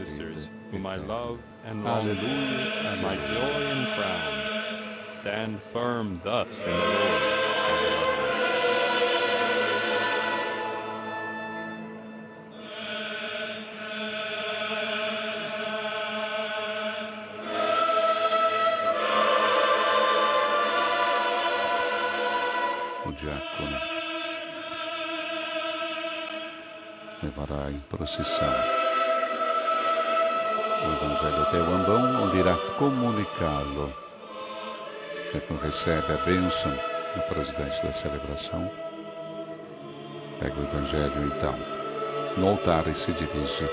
sisters, whom I love and long for, my joy and crown, stand firm thus in the Lord, my beloved. O diácono levará em procissão o Evangelho até o ambão, onde irá comunicá-lo. Quando recebe a bênção do presidente da celebração, pega o Evangelho então no altar e se dirige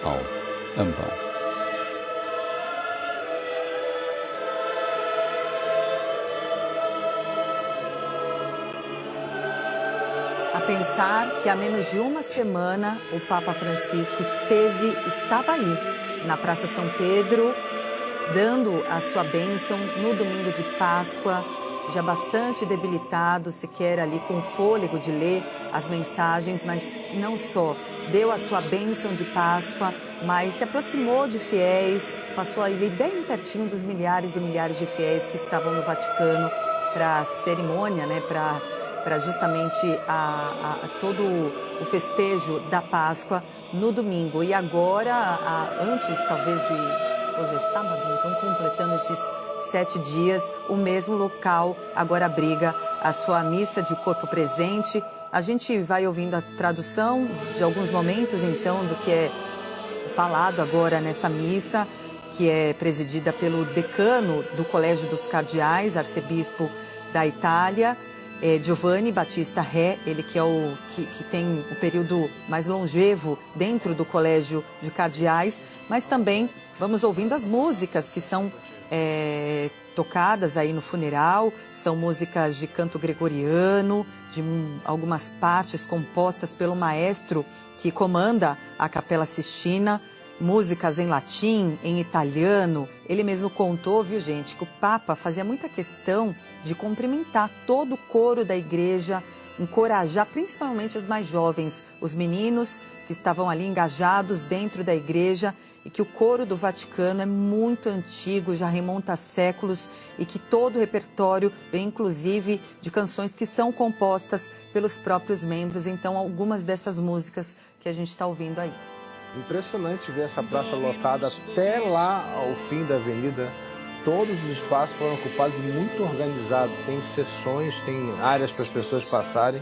ao ambão. A pensar que há menos de uma semana o Papa Francisco estava aí, na Praça São Pedro, dando a sua bênção no domingo de Páscoa, já bastante debilitado, sequer ali com fôlego de ler as mensagens, mas não só deu a sua bênção de Páscoa, mas se aproximou de fiéis, passou ali bem pertinho dos milhares e milhares de fiéis que estavam no Vaticano para a cerimônia, né, para justamente todo o festejo da Páscoa no domingo. E agora, antes talvez de... Hoje é sábado, então completando esses 7 dias, o mesmo local agora abriga a sua missa de corpo presente. A gente vai ouvindo a tradução de alguns momentos, então, do que é falado agora nessa missa, que é presidida pelo decano do Colégio dos Cardeais, arcebispo da Itália, Giovanni Battista Re, ele que é que tem o período mais longevo dentro do Colégio de Cardeais, mas também vamos ouvindo as músicas que são tocadas aí no funeral, são músicas de canto gregoriano, de algumas partes compostas pelo maestro que comanda a Capela Sistina, músicas em latim, em italiano. Ele mesmo contou, viu gente, que o Papa fazia muita questão de cumprimentar todo o coro da igreja, encorajar principalmente os mais jovens, os meninos que estavam ali engajados dentro da igreja, e que o coro do Vaticano é muito antigo, já remonta a séculos, e que todo o repertório vem inclusive de canções que são compostas pelos próprios membros. Então, algumas dessas músicas que a gente está ouvindo aí. Impressionante ver essa praça lotada até lá ao fim da avenida. Todos os espaços foram ocupados, muito organizado. Tem seções, tem áreas para as pessoas passarem.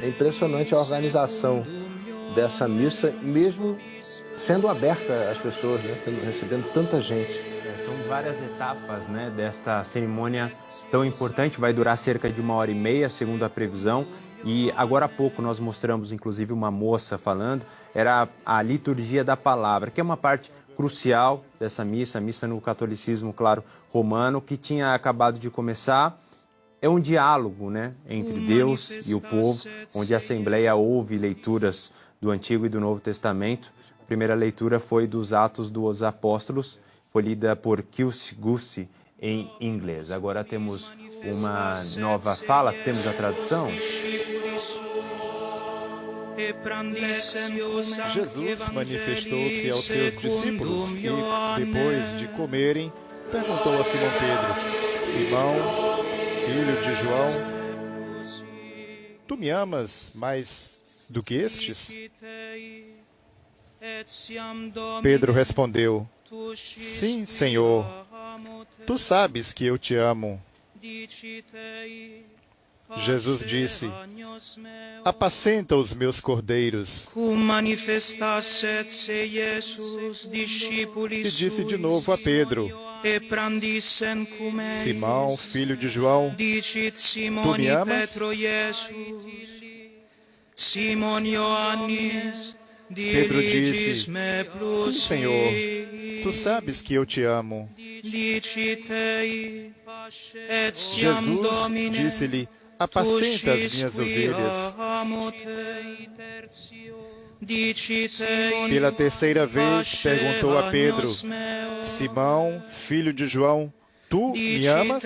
É impressionante a organização dessa missa, mesmo sendo aberta às pessoas, né? Recebendo tanta gente. São várias etapas, né, desta cerimônia tão importante. Vai durar cerca de 1h30, segundo a previsão. E agora há pouco nós mostramos, inclusive, uma moça falando, era a liturgia da palavra, que é uma parte crucial dessa missa, a missa no catolicismo, claro, romano, que tinha acabado de começar. É um diálogo, né, entre Deus e o povo, onde a Assembleia ouve leituras do Antigo e do Novo Testamento. A primeira leitura foi dos Atos dos Apóstolos, foi lida por Kelsey Gussi em inglês. Agora temos uma nova fala, temos a tradução. Jesus manifestou-se aos seus discípulos e, depois de comerem, perguntou a Simão Pedro: Simão, filho de João, tu me amas mais do que estes? Pedro respondeu: Sim, Senhor, tu sabes que eu te amo. Jesus disse: Apacenta os meus cordeiros. E disse de novo a Pedro: Simão, filho de João, tu me amas? Pedro disse: Sim, Senhor, tu sabes que eu te amo. Jesus disse-lhe: Apacenta as minhas ovelhas. Pela terceira vez perguntou a Pedro: Simão, filho de João, tu me amas?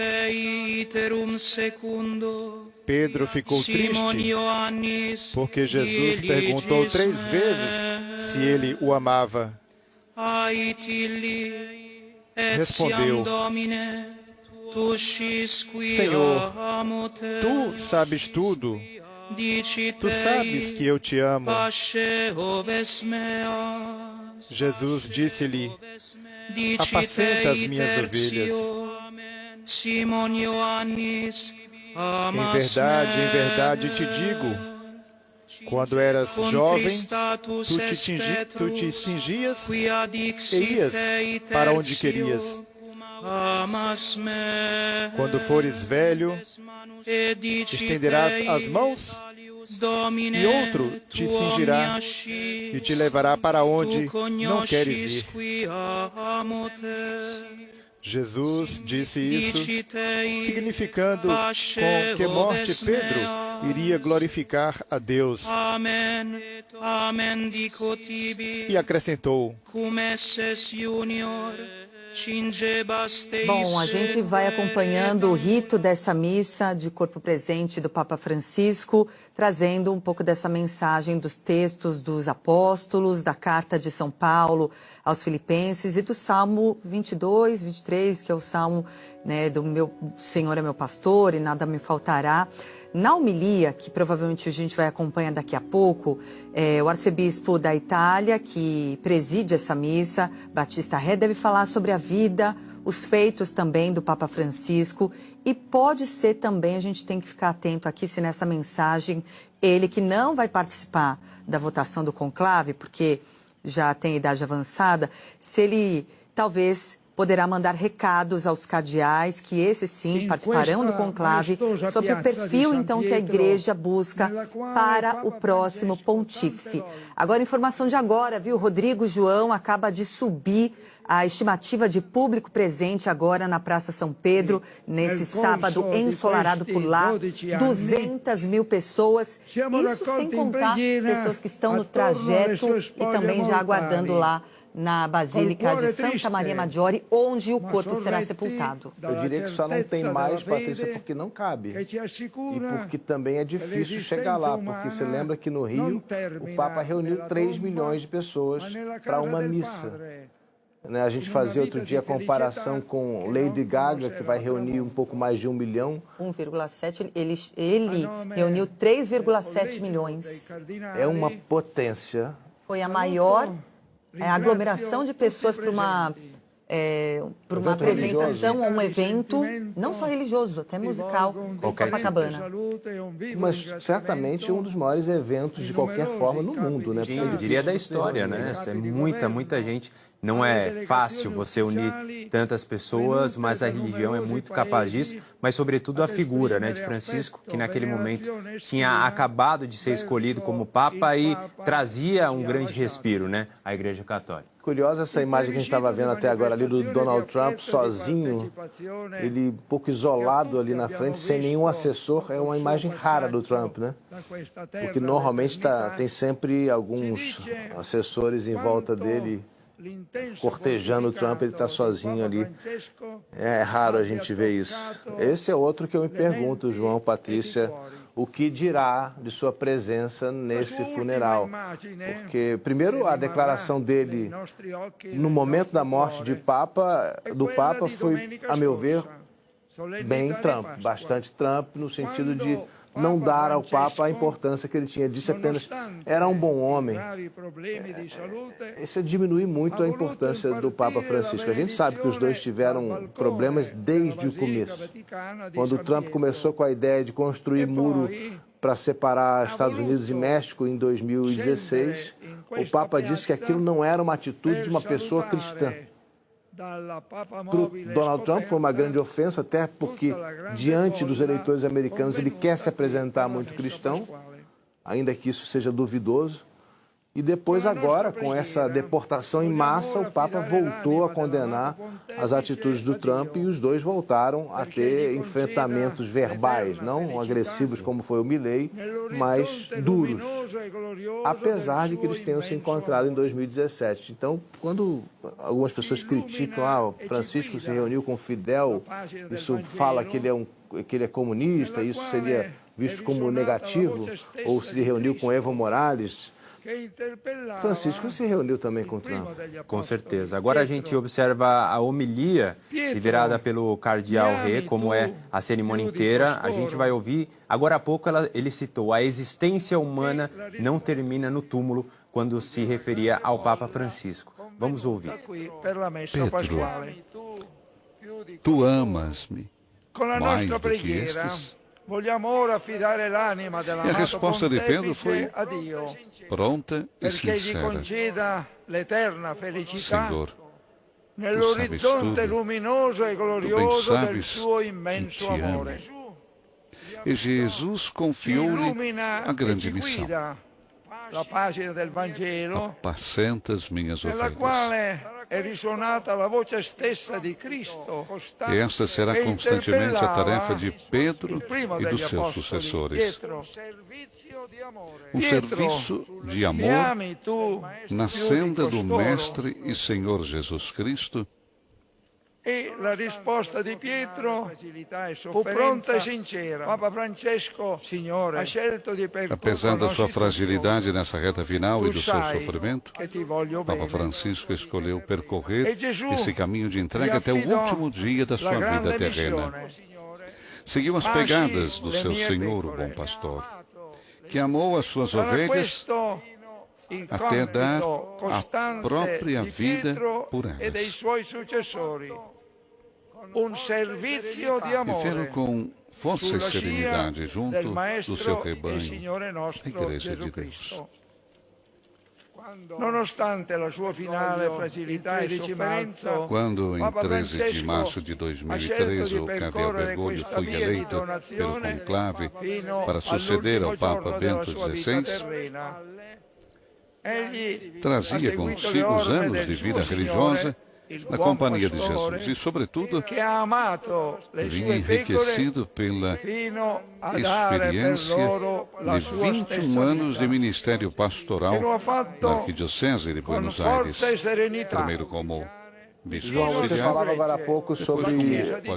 Pedro ficou triste, porque Jesus perguntou 3 vezes se ele o amava. Respondeu: Senhor, tu sabes tudo. Tu sabes que eu te amo. Jesus disse-lhe: apacenta as minhas ovelhas. Em verdade te digo, quando eras jovem, tu te cingias e ias para onde querias. Quando fores velho, estenderás as mãos e outro te cingirá e te levará para onde não queres ir. Jesus disse isso, significando com que morte Pedro iria glorificar a Deus. E acrescentou: Bom, a gente vai acompanhando o rito dessa missa de corpo presente do Papa Francisco, trazendo um pouco dessa mensagem dos textos dos apóstolos, da carta de São Paulo aos Filipenses e do Salmo 22, 23, que é o Salmo, né, do meu Senhor é meu pastor e nada me faltará. Na homilia, que provavelmente a gente vai acompanhar daqui a pouco, o arcebispo da Itália, que preside essa missa, Batista Re, deve falar sobre a vida, os feitos também do Papa Francisco, e pode ser também, a gente tem que ficar atento aqui, se nessa mensagem, ele que não vai participar da votação do conclave, porque já tem idade avançada, se ele talvez poderá mandar recados aos cardeais, que esses sim participarão do conclave, sobre o perfil então que a Igreja busca para o próximo pontífice. Agora, informação de agora, viu? Rodrigo João acaba de subir a estimativa de público presente agora na Praça São Pedro, nesse sábado ensolarado por lá, 200 mil pessoas, isso sem contar pessoas que estão no trajeto e também já aguardando lá na Basílica de Santa Maria Maggiore, onde o corpo será sepultado. Eu diria que só não tem mais, Patrícia, porque não cabe. E porque também é difícil chegar lá, porque você lembra que no Rio o Papa reuniu 3 milhões de pessoas para uma missa. Né, a gente fazia outro dia a comparação com Lady Gaga, que vai reunir um pouco mais de 1 milhão. 1,7, ele reuniu 3,7 milhões. É uma potência. Foi a maior aglomeração de pessoas para uma apresentação, um evento, não só religioso, até musical, em Copacabana. Mas certamente um dos maiores eventos de qualquer forma no mundo, né? Sim, eu diria da história, né? É muita gente. Não é fácil você unir tantas pessoas, mas a religião é muito capaz disso, mas sobretudo a figura, né, de Francisco, que naquele momento tinha acabado de ser escolhido como Papa e trazia um grande respiro, né, à Igreja Católica. Curiosa essa imagem que a gente estava vendo até agora ali do Donald Trump sozinho, ele um pouco isolado ali na frente, sem nenhum assessor. É uma imagem rara do Trump, né? Porque normalmente tem sempre alguns assessores em volta dele, cortejando o Trump, ele está sozinho ali. É raro a gente ver isso. Esse é outro que eu me pergunto, João, Patrícia, o que dirá de sua presença nesse funeral? Porque, primeiro, a declaração dele no momento da morte do Papa foi, a meu ver, bem Trump, bastante Trump, no sentido de não dar ao Papa a importância que ele tinha. Disse apenas, era um bom homem. Isso diminui muito a importância do Papa Francisco. A gente sabe que os dois tiveram problemas desde o começo. Quando o Trump começou com a ideia de construir muro para separar Estados Unidos e México em 2016, o Papa disse que aquilo não era uma atitude de uma pessoa cristã. Donald Trump foi uma grande ofensa, até porque, diante dos eleitores americanos, ele quer se apresentar muito cristão, ainda que isso seja duvidoso. E depois, agora, com essa deportação em massa, o Papa voltou a condenar as atitudes do Trump e os dois voltaram a ter enfrentamentos verbais, não agressivos como foi o Milei, mas duros, apesar de que eles tenham se encontrado em 2017. Então, quando algumas pessoas criticam, Francisco se reuniu com Fidel, isso fala que ele é comunista, isso seria visto como negativo, ou se reuniu com Evo Morales, Francisco se reuniu também com Trump. Com certeza. Agora a gente observa a homilia liderada pelo cardeal Re, como é a cerimônia inteira. A gente vai ouvir. Agora há pouco ele citou: a existência humana não termina no túmulo, quando se referia ao Papa Francisco. Vamos ouvir. Pedro, tu amas-me mais do que estes? E a resposta de Pedro foi pronta e sincera: Senhor, tu sabes tudo, tu bem sabes que te amo. E Jesus confiou-lhe a grande missão: apacenta as minhas ovelhas. E esta será constantemente a tarefa de Pedro e dos seus sucessores. Um serviço de amor na senda do Mestre e Senhor Jesus Cristo. E la risposta di Pietro fu pronta e sincera. Papa Francesco, Signore, ha scelto di percorrere. Apesar da sua fragilidade nessa reta final e do seu sofrimento, Papa Francisco escolheu percorrer esse caminho de entrega até o último dia da sua vida terrena. Seguiu as pegadas do seu Senhor, o bom pastor, que amou as suas ovelhas até dar a própria vida por elas. E fê-lo com força e serenidade junto do seu rebanho, a Igreja de Deus. Nonostante la sua finale fragilità e sofferenza, quando, em 13 de março de 2013, o cardeal Bergoglio foi eleito pelo conclave para suceder ao Papa Bento XVI, trazia consigo os anos de vida religiosa na companhia de Jesus e, sobretudo, vinha enriquecido pela experiência de 21 anos de ministério pastoral na Arquidiocese de Buenos Aires, primeiro como bispo João, você auxiliar, falava agora há pouco sobre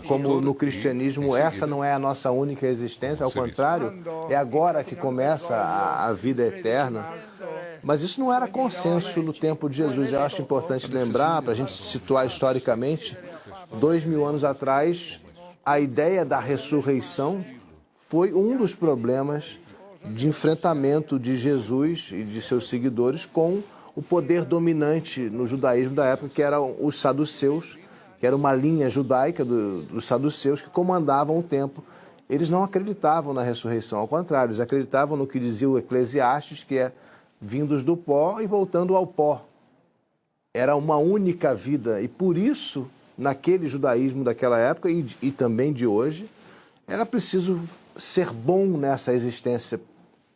como no cristianismo essa não é a nossa única existência, ao contrário, é agora que começa a vida eterna. Mas isso não era consenso no tempo de Jesus. Eu acho importante lembrar, para a gente se situar historicamente, 2000 anos atrás, a ideia da ressurreição foi um dos problemas de enfrentamento de Jesus e de seus seguidores com o poder dominante no judaísmo da época, que eram os saduceus, que era uma linha judaica dos saduceus que comandavam o templo. Eles não acreditavam na ressurreição, ao contrário, eles acreditavam no que dizia o Eclesiastes, que é vindos do pó e voltando ao pó. Era uma única vida e por isso, naquele judaísmo daquela época e também de hoje, era preciso ser bom nessa existência,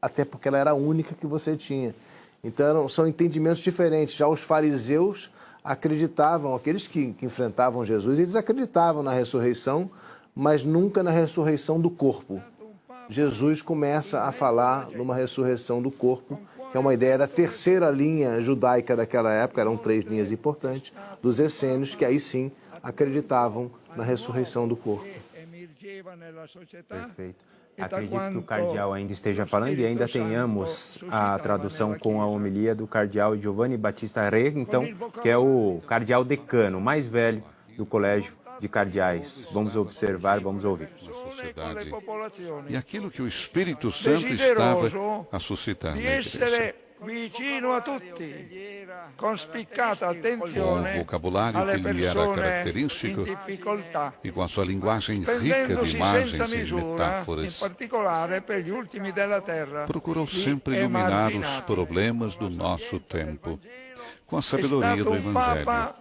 até porque ela era a única que você tinha. Então são entendimentos diferentes. Já os fariseus acreditavam, aqueles que enfrentavam Jesus, eles acreditavam na ressurreição, mas nunca na ressurreição do corpo. Jesus começa a falar numa ressurreição do corpo, que é uma ideia da terceira linha judaica daquela época, eram 3 linhas importantes, dos essênios, que aí sim acreditavam na ressurreição do corpo. Perfeito. Acredito que o cardeal ainda esteja falando e ainda tenhamos a tradução com a homilia do cardeal Giovanni Battista Re, então, que é o cardeal decano, mais velho do Colégio de Cardeais. Vamos observar, vamos ouvir. Sociedade. E aquilo que o Espírito Santo estava a suscitar na Igreja. Vicino a tutti, con spiccata Com o attenzione vocabulário alle que lhe era persone característico in difficoltà, e com a sua linguagem rica spendendosi de senza imagens e misura, in metáforas, particolare per gli ultimi della terra, procurou gli sempre iluminar os emarginati. problemas do nosso tempo com a È sabedoria stato do un Papa Evangelho,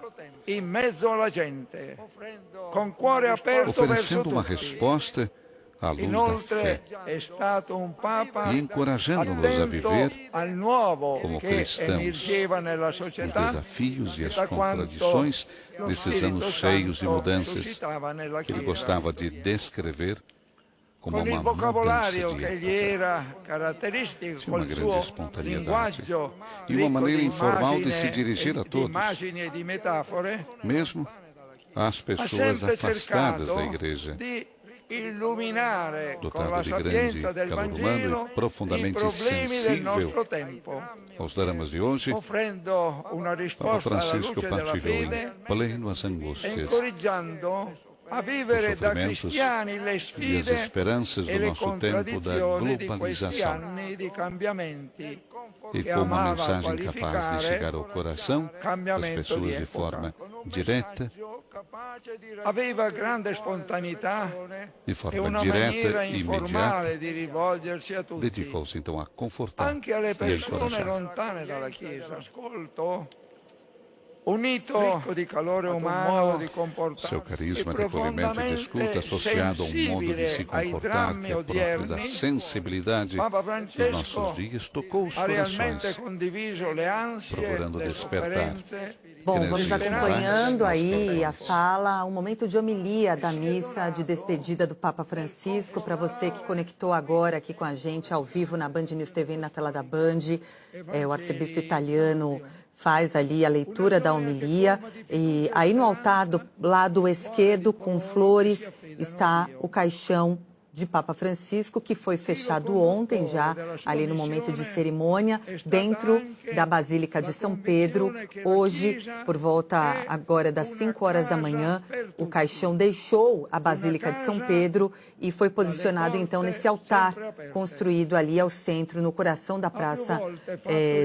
in mezzo alla gente, con cuore aperto verso oferecendo uma tutti. resposta à luz da Inoltre fé è stato un Papa e encorajando-nos a attento viver al nuovo como che cristãos emergeva nella os società desafios e e as da quanto contradições lo desses Spirito anos cheios de Santo mudanças suscitava nella que ele Chiesa. gostava de descrever como Con il uma mudança vocabolario de che gli época. era caratteristico, Tinha uma col grande suo espontaneidade linguaggio e uma ricco maneira di informal de immagine se dirigir a di todos, immagini e di metafore, mesmo às ha pessoas sempre afastadas da cercato igreja, di illuminare con dotado la de grande sapienza del calor humano Vangelo e i profundamente problemi del sensível nostro tempo, aos dramas de hoje, offrendo una Papa risposta alla Francisco luce della partilhou em fede pleno as e angústias incoraggiando a vivere os da sofrimentos cristiani le e as sfide esperanças e do le nosso tempo da contraddizioni di questi globalização. anni di cambiamenti E che com uma amava mensagem capaz de qualificare chegar ao coração das cambiamento di pessoas de epoca. forma direta, Aveva grande spontaneità de e forma una direta maniera e informale imediata, di rivolgersi a tutti, dedicou-se então a confortar anche alle e a persone encorajar. lontane dalla Chiesa. Ascolto, unito ricco di calore umano, di comportarsi, Seu carisma e de acolhimento e de escuta, associado a um modo de se sensibile ai comportar drammi que é próprio da odierni, sensibilidade Papa dos Francesco nossos dias, tocou os ha realmente corações, condiviso le ansie, procurando le despertar. sofferenze. Bom, Energia vamos demais acompanhando nos aí a corações. fala, um momento de homilia da missa de despedida do Papa Francisco. Para você que conectou agora aqui com a gente ao vivo na Band News TV, na tela da Band, o arcebispo italiano faz ali a leitura da homilia. E aí no altar do lado esquerdo, com flores, está o caixão de Papa Francisco, que foi fechado ontem já, ali no momento de cerimônia, dentro da Basílica de São Pedro. Hoje, por volta agora das 5 horas da manhã, o caixão deixou a Basílica de São Pedro e foi posicionado então nesse altar construído ali ao centro, no coração da Praça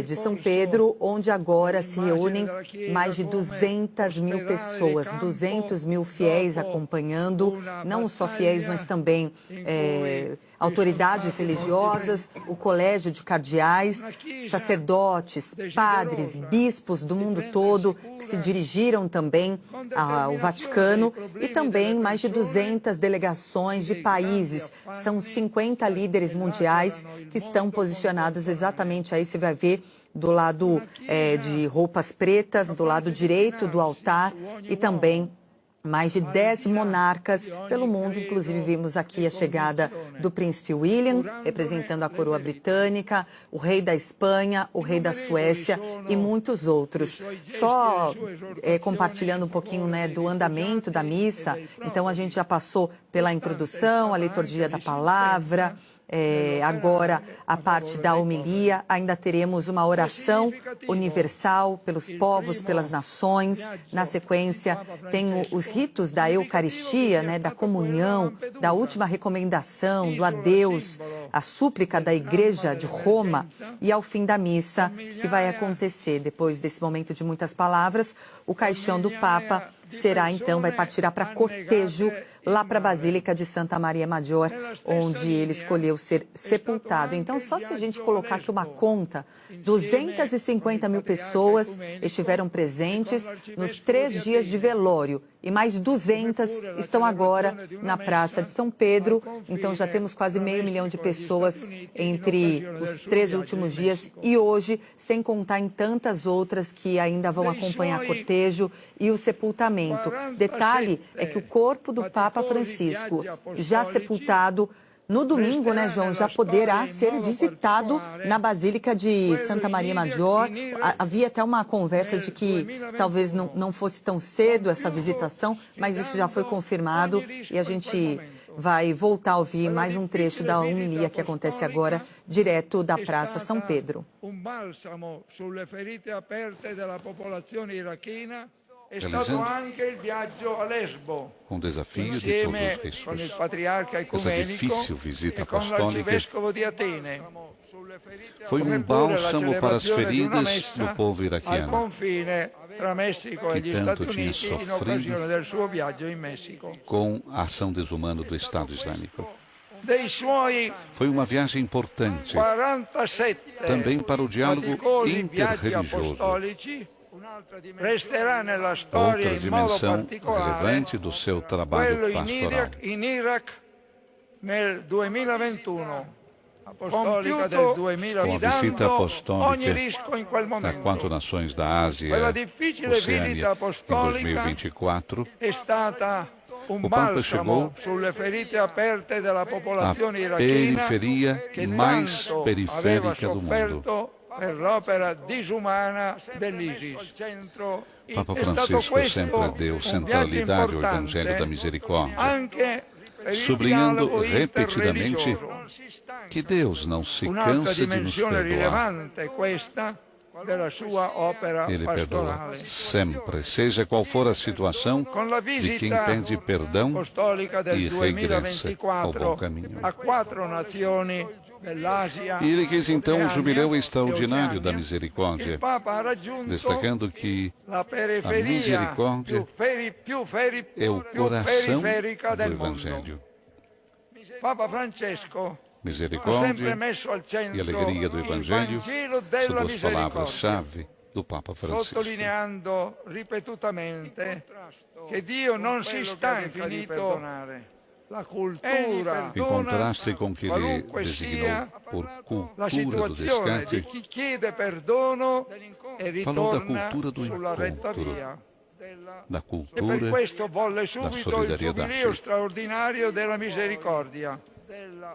de São Pedro, onde agora se reúnem mais de 200 mil pessoas, 200 mil fiéis acompanhando, não só fiéis, mas também autoridades religiosas, o colégio de cardeais, sacerdotes, padres, bispos do mundo todo que se dirigiram também ao Vaticano e também mais de 200 delegações de países. São 50 líderes mundiais que estão posicionados exatamente aí, você vai ver do lado de roupas pretas, do lado direito do altar e também mais de 10 monarcas pelo mundo, inclusive vimos aqui a chegada do príncipe William, representando a coroa britânica, o rei da Espanha, o rei da Suécia e muitos outros. Só compartilhando um pouquinho do andamento da missa, então a gente já passou pela introdução, a liturgia da palavra, agora a parte da homilia, ainda teremos uma oração universal pelos povos, pelas nações. Na sequência, tem os ritos da Eucaristia, da comunhão, da última recomendação, do adeus, a súplica da Igreja de Roma e ao fim da missa, que vai acontecer depois desse momento de muitas palavras, o caixão do Papa será então, vai partir para cortejo lá para a Basílica de Santa Maria Maggiore, onde ele escolheu ser sepultado. Então, só se a gente colocar aqui uma conta, 250 mil pessoas estiveram presentes nos 3 dias de velório e mais 200 estão agora na Praça de São Pedro. Então, já temos quase 500 mil de pessoas entre os 3 últimos dias e hoje, sem contar em tantas outras que ainda vão acompanhar cortejo e o sepultamento. Detalhe é que o corpo do Papa Francisco, já sepultado no domingo, João, já poderá ser visitado na Basílica de Santa Maria Maggiore. Havia até uma conversa de que talvez não fosse tão cedo essa visitação, mas isso já foi confirmado e a gente vai voltar a ouvir mais um trecho da homilia que acontece agora, direto da Praça São Pedro. Com o desafio de todos os riscos, essa difícil visita apostólica foi um bálsamo para as feridas do povo iraquiano, que tanto tinha sofrido com a ação desumana do Estado Islâmico. Foi uma viagem importante também para o diálogo interreligioso. Outra dimensão relevante do seu trabalho pastoral. Com a visita apostólica a 4 nações da Ásia e Oceania em 2024, o Papa chegou à periferia mais periférica do mundo. Papa Francisco sempre deu centralidade ao Evangelho da Misericórdia, sublinhando repetidamente que Deus não se Un'altra cansa de nos dimensione perdoar. rilevante questa della sua opera Ele perdoa pastorale. sempre, seja qual for a situação Con la de quem visita pede perdão apostolica del e regressa ao bom 2024 caminho. a 4 nazioni dell'Asia E ele quis então um jubileu extraordinário da il misericórdia, Papa ha raggiunto destacando que la a periferia misericórdia più é o più coração periferica do del mondo. Evangelho. Papa Francesco ha sempre Misericórdia messo al centro e alegria do il Evangelho Vangelo são della duas misericordia, palavras-chave do Papa Francisco. sottolineando ripetutamente che Dio non si stanca di perdonare. La cultura, Em contraste com o que ele qualunque designou sia por la cultura do situazione di descarte, chi chiede perdono e falou da ritorna cultura do sulla retta encontro, via. da E per cultura questo volle subito il solidarietà. giubileo straordinario della misericordia,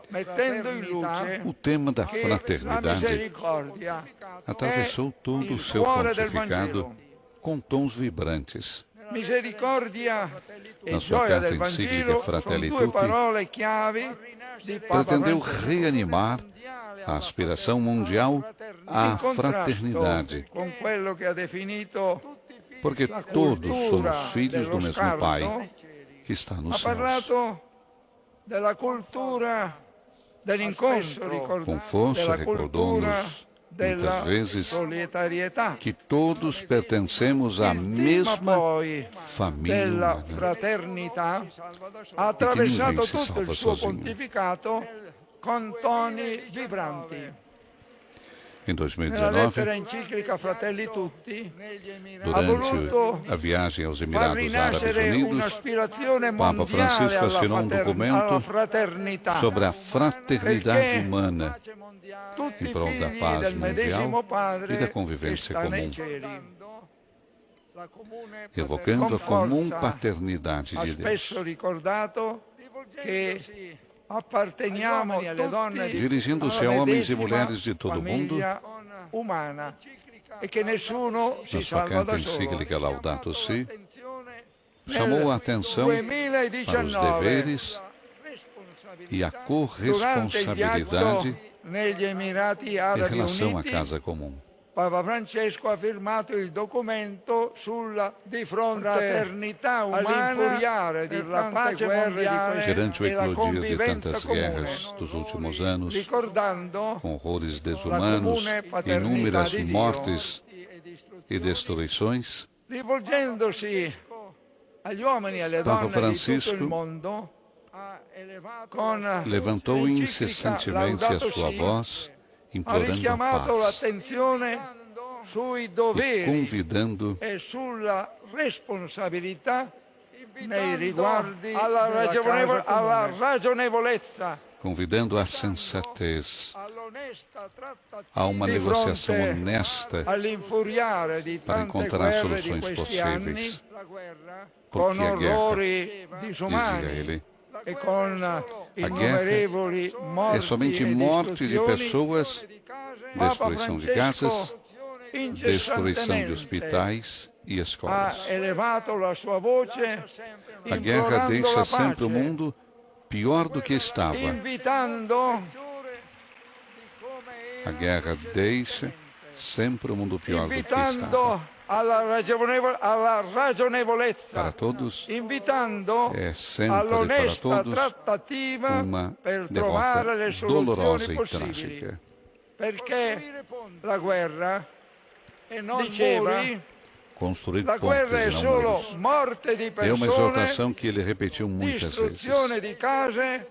mettendo in luce o tema da che la fraternidade misericordia atravessou todo o il seu cuore del pontificado Vangelo. com tons vibrantes. Misericordia e Na sua gioia carta del encíclica Vangelo sono Fratelli due Tutti, parole chiavi di Papa pretendeu Francesco, reanimar a aspiração mundial à in contrasto fraternidade, con quello che ha definito porque la todos cultura somos filhos do dello mesmo scarto. Pai que está Ha nos céus. parlato della cultura dell'incontro, Com força della cultura recordou-nos della muitas vezes solidarietà, que todos pertencemos à il tema mesma poi família della humana. fraternità ha attraversato ninguém se tutto il salva suo sozinho. pontificato con toni vibranti. Em Nella lettera 2019, enciclica Fratelli Tutti ha durante voluto a viagem aos far Emirados Árabes rinascere Unidos, un'aspirazione Papa mondiale Francisco assinou alla documento fraternità. sobre a fraternidade Perché humana Tutti em i prol da figli paz del medesimo mundial Padre e da che convivência sta nei comum, cieli. evocando a Com comum forza paternidade Ha de Deus. spesso ricordato che apparteniamo tutti Dirigindo-se alla a homens e medesima mulheres de todo o mundo, famiglia umana e che nessuno na si sua salva carta da solo. encíclica Laudato Si, chamou a atenção para os 2019 deveres e a durante il viaggio corresponsabilidade negli Emirati em Arabi relação à Uniti, casa comum. Papa Francesco ha firmato il documento sulla di fronte fraternità umana all'infuriare di la pace mondiale Perante o e la eclodir de convivenza tantas comune, guerras dos últimos anos, ricordando com horrores desumanos, inúmeras mortes e destruições, rivolgendosi agli uomini e alle Papa donne di tutto Francisco il mondo con levantou l'enciclica incessantemente a Laudato sua Si, voz, ha implorando a richiamato paz l'attenzione sui e doveri convidando e sulla responsabilità nei riguardi alla ragionevolezza, convidando à sensatez, all'onesta trattativa a uma di negociação fronte honesta all'infuriare di para tante encontrar guerre di soluções questi anni, possíveis, porque con a guerra, orrori dizia disumani ele, e con innumerevoli é morti somente e morte de distruzioni. pessoas, Papa destruição de casas, Francesco destruição de incessantemente hospitais e ha escolas. elevato la sua voce A guerra implorando deixa la sempre o pace, mundo pior do que estava. invitando A guerra deixa sempre o mundo pior do que estava. invitando alla ragionevolezza, Para todos, invitando é sempre para all'onesta todos trattativa uma per trovare le derrota dolorosa soluzioni e possibili. trágica. Perché la guerra, diceva, Construir la guerra è pontes e não solo muros. morte di É uma persone, exortação que ele repetiu muitas vezes. distruzione di case,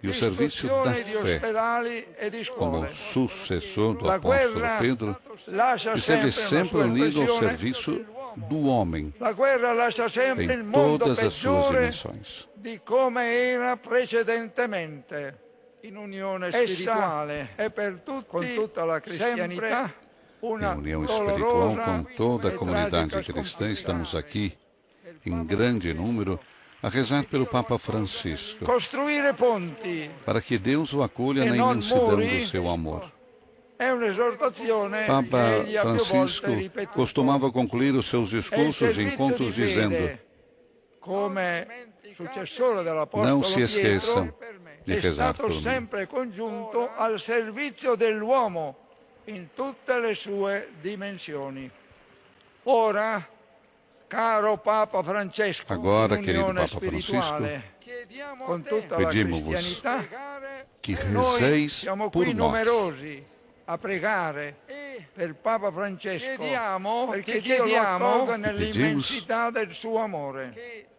E o serviço da distruzione di fé, ospedali e di como scuole. sucessor do La apóstolo guerra Pedro, lascia esteve sempre sempre una sua unido ao impressione. serviço do homem La guerra lascia sempre il em mondo todas as suas peggiore dimensões. di come era precedentemente. In unione spirituale è per tutti, con tutta la cristianità, una Em união espiritual dolorosa com toda a e comunidade tragica cristã, sconfitta. estamos aqui em grande número a rezar pelo Papa Francisco, Costruire ponti para que Deus o acolha na non imensidão muri. do seu amor. è un'esortazione Papa che egli ha più Francisco volte ripetuto. costumava concluir os seus È il discursos e servizio encontros di fede dizendo: come successore dell'Apostolo Não se esqueçam Pietro, de è rezar stato por mim. sempre congiunto al servizio dell'uomo in tutte le sue dimensioni. Ora, caro Papa Francesco, Agora, in querido unione Papa spirituale, con tutta la pedimos-vos cristianità, que noi rezeis siamo por qui nós. numerosi a pregare per Papa Francesco, perché Dio lo accolga nell'immensità del suo amore.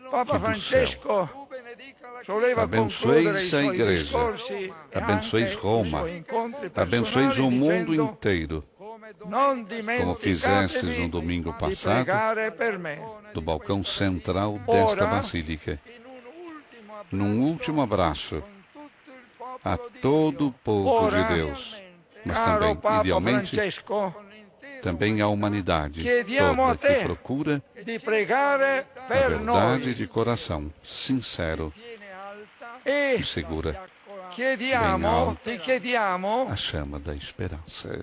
Papa Francesco soleva abençoeis concludere i a suoi igreja, discorsi e abençoeis anche Roma, i suoi incontri abençoeis personali o mundo dicendo, inteiro, non como fizestes no dimenticatevi domingo di passado, pregare per me. do balcão central desta Ora, basílica. Num último abraço a todo o povo ora, de Deus, mas caro também, Papa idealmente, Francesco, também a humanidade chiediamo toda a que te procura di pregare a per verdade noi de coração, sincero e e segura, ti chiediamo a chama da esperança.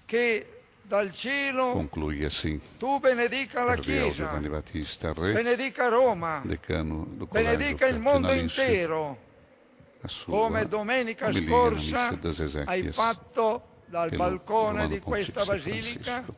che dal cielo Conclui assim tu benedica la Cardeal Chiesa, Giovanni Battista Re, benedica Roma, decano do Colégio benedica il mondo Cardinalício, intero, a sua come domenica homilia na scorsa missa das hai Ezequias fatto dal pelo balcone Romano di questa Pontífice basilica, Francisco,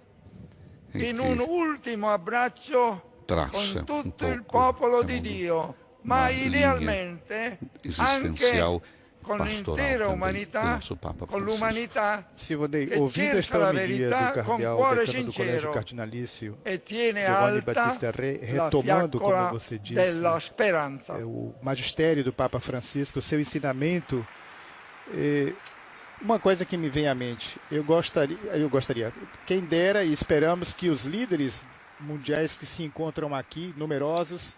em in un que ultimo abbraccio traça con tutto il pouco popolo é di uma Dio, ma linha idealmente existencial anche con pastoral l'intera também do umanità, nosso Papa con Francisco. l'umanità Silvanei, che ouvindo esta cerca la homilia do verità con cardeal cuore decano do Colégio sincero Cardinalício, e tiene Giovanni alta Battista Re, la retomando, como fiaccola você disse, della speranza. o magistério do Papa Francisco, o seu ensinamento. Uma coisa que me vem à mente, eu gostaria, quem dera e esperamos que os líderes mundiais que se encontram aqui, numerosos,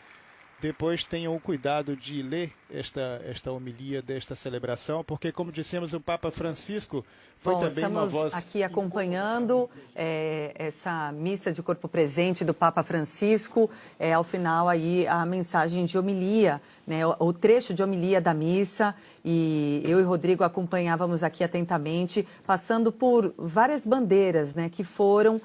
depois tenham o cuidado de ler esta homilia desta celebração, porque, como dissemos, o Papa Francisco foi também uma voz... Estamos aqui acompanhando essa missa de corpo presente do Papa Francisco, ao final aí a mensagem de homilia, né, o trecho de homilia da missa, e eu e Rodrigo acompanhávamos aqui atentamente, passando por várias bandeiras, né, que foram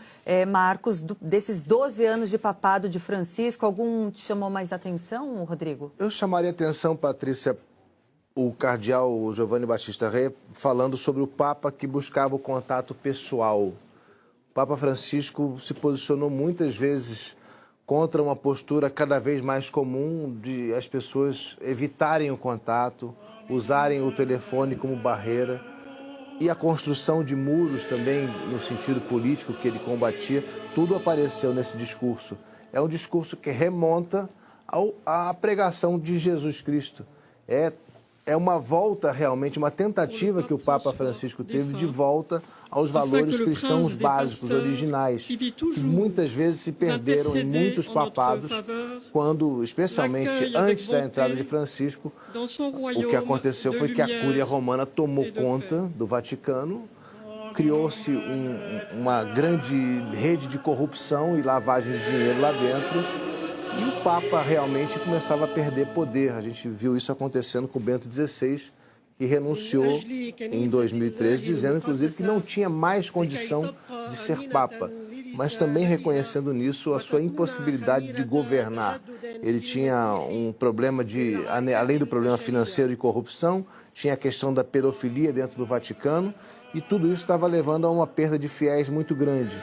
marcos desses 12 anos de papado de Francisco. Algum te chamou mais atenção, Rodrigo? Eu chamaria atenção, Patrícia, o cardeal Giovanni Battista Re falando sobre o Papa que buscava o contato pessoal. O Papa Francisco se posicionou muitas vezes contra uma postura cada vez mais comum de as pessoas evitarem o contato, usarem o telefone como barreira, e a construção de muros também no sentido político que ele combatia, tudo apareceu nesse discurso. É um discurso que remonta à pregação de Jesus Cristo. É uma volta realmente, uma tentativa que o Papa Francisco teve de volta aos valores cristãos básicos, originais, que muitas vezes se perderam em muitos papados, quando, especialmente antes da entrada de Francisco, o que aconteceu foi que a Cúria Romana tomou conta do Vaticano, criou-se uma grande rede de corrupção e lavagem de dinheiro lá dentro, e o Papa realmente começava a perder poder. A gente viu isso acontecendo com Bento XVI, que renunciou em 2013, dizendo, inclusive, que não tinha mais condição de ser Papa, mas também reconhecendo nisso a sua impossibilidade de governar. Ele tinha um problema além do problema financeiro e corrupção, tinha a questão da pedofilia dentro do Vaticano, e tudo isso estava levando a uma perda de fiéis muito grande.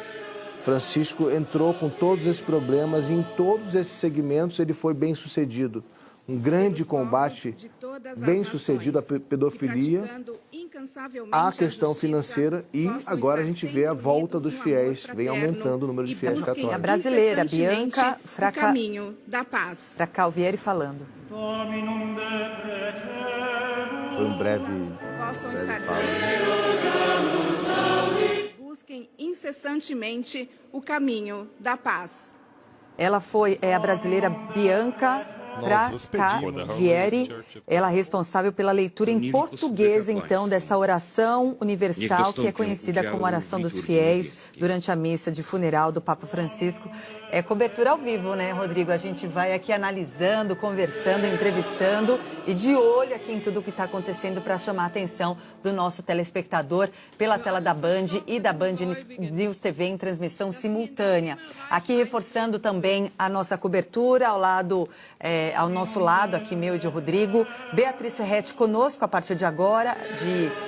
Francisco entrou com todos esses problemas e em todos esses segmentos ele foi bem sucedido. Um grande combate bem sucedido à pedofilia, à questão financeira, e agora a gente vê a volta dos fiéis, vem aumentando o número de fiéis católicos. A brasileira Bianca Fracalvieri falando. Foi um breve fala. Busquem incessantemente o caminho da paz. Ela é a brasileira Bianca Fracalvieri, ela é responsável pela leitura em português, então, dessa oração universal, que é conhecida como oração dos fiéis, durante a missa de funeral do Papa Francisco. É cobertura ao vivo, né, Rodrigo? A gente vai aqui analisando, conversando, entrevistando e de olho aqui em tudo que está acontecendo para chamar a atenção do nosso telespectador pela tela da Band e da Band News TV em transmissão simultânea. Aqui reforçando também a nossa cobertura ao nosso lado, aqui meu e de Rodrigo, Beatriz Ferretti conosco a partir de agora,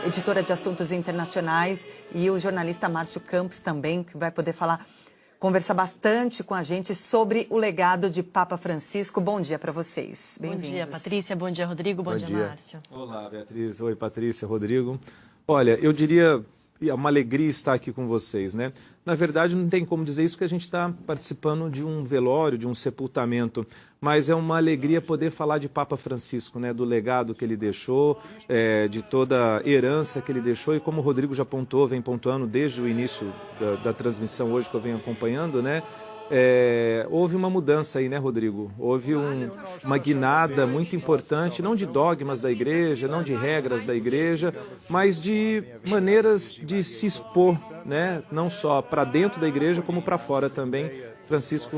editora de assuntos internacionais, e o jornalista Márcio Campos também, que vai poder conversar bastante com a gente sobre o legado de Papa Francisco. Bom dia para vocês. Bem-vindos. Bom dia, Patrícia. Bom dia, Rodrigo. Bom dia, Márcio. Olá, Beatriz. Oi, Patrícia, Rodrigo. Olha, eu diria, é uma alegria estar aqui com vocês, né? Na verdade, não tem como dizer isso, porque a gente está participando de um velório, de um sepultamento, mas é uma alegria poder falar de Papa Francisco, né? Do legado que ele deixou, de toda a herança que ele deixou, e como o Rodrigo já vem pontuando desde o início da transmissão hoje que eu venho acompanhando, né? Houve uma mudança aí, né, Rodrigo? Houve uma guinada muito importante, não de dogmas da igreja, não de regras da igreja, mas de maneiras de se expor, né? Não só para dentro da igreja, como para fora também. Francisco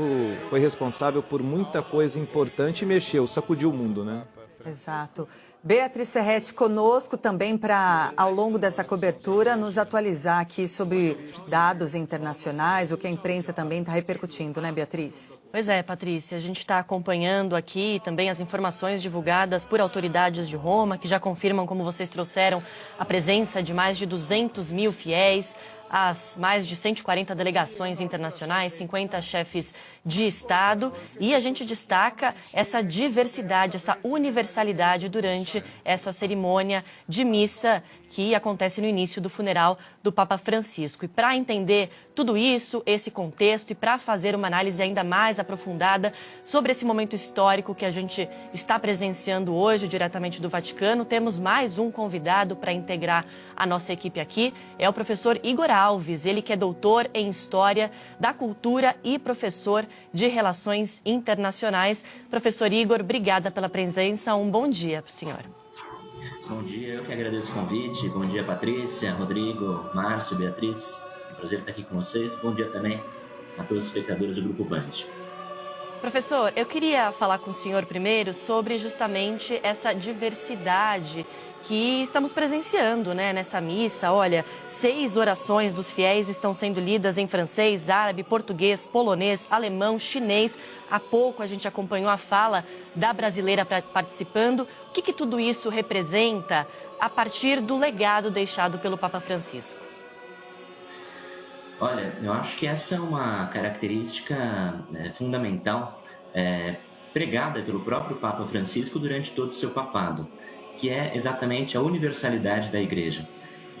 foi responsável por muita coisa importante e mexeu, sacudiu o mundo, né? Exato. Beatriz Ferretti conosco também para, ao longo dessa cobertura, nos atualizar aqui sobre dados internacionais, o que a imprensa também está repercutindo, né, Beatriz? Pois é, Patrícia, a gente está acompanhando aqui também as informações divulgadas por autoridades de Roma, que já confirmam, como vocês trouxeram, a presença de mais de 200 mil fiéis, as mais de 140 delegações internacionais, 50 chefes de Estado, e a gente destaca essa diversidade, essa universalidade durante essa cerimônia de missa que acontece no início do funeral do Papa Francisco. E para entender tudo isso, esse contexto, e para fazer uma análise ainda mais aprofundada sobre esse momento histórico que a gente está presenciando hoje diretamente do Vaticano, temos mais um convidado para integrar a nossa equipe aqui, é o professor Igor Alves, ele que é doutor em História da Cultura e professor de Relações Internacionais. Professor Igor, obrigada pela presença, um bom dia para o senhor. Bom dia, eu que agradeço o convite. Bom dia, Patrícia, Rodrigo, Márcio, Beatriz. É um prazer estar aqui com vocês. Bom dia também a todos os espectadores do Grupo Band. Professor, eu queria falar com o senhor primeiro sobre justamente essa diversidade que estamos presenciando, né, nessa missa. Olha, 6 orações dos fiéis estão sendo lidas em francês, árabe, português, polonês, alemão, chinês. Há pouco a gente acompanhou a fala da brasileira participando. O que tudo isso representa a partir do legado deixado pelo Papa Francisco? Olha, eu acho que essa é uma característica fundamental pregada pelo próprio Papa Francisco durante todo o seu papado, que é exatamente a universalidade da Igreja.